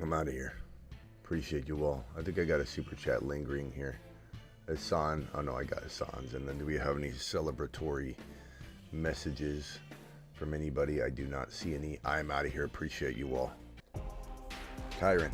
I'm out of here. Appreciate you all. I think I got a super chat lingering here. Hassan. Oh no, I got Hassan's. And then do we have any celebratory messages from anybody? I do not see any. I'm out of here. Appreciate you all. Kyron.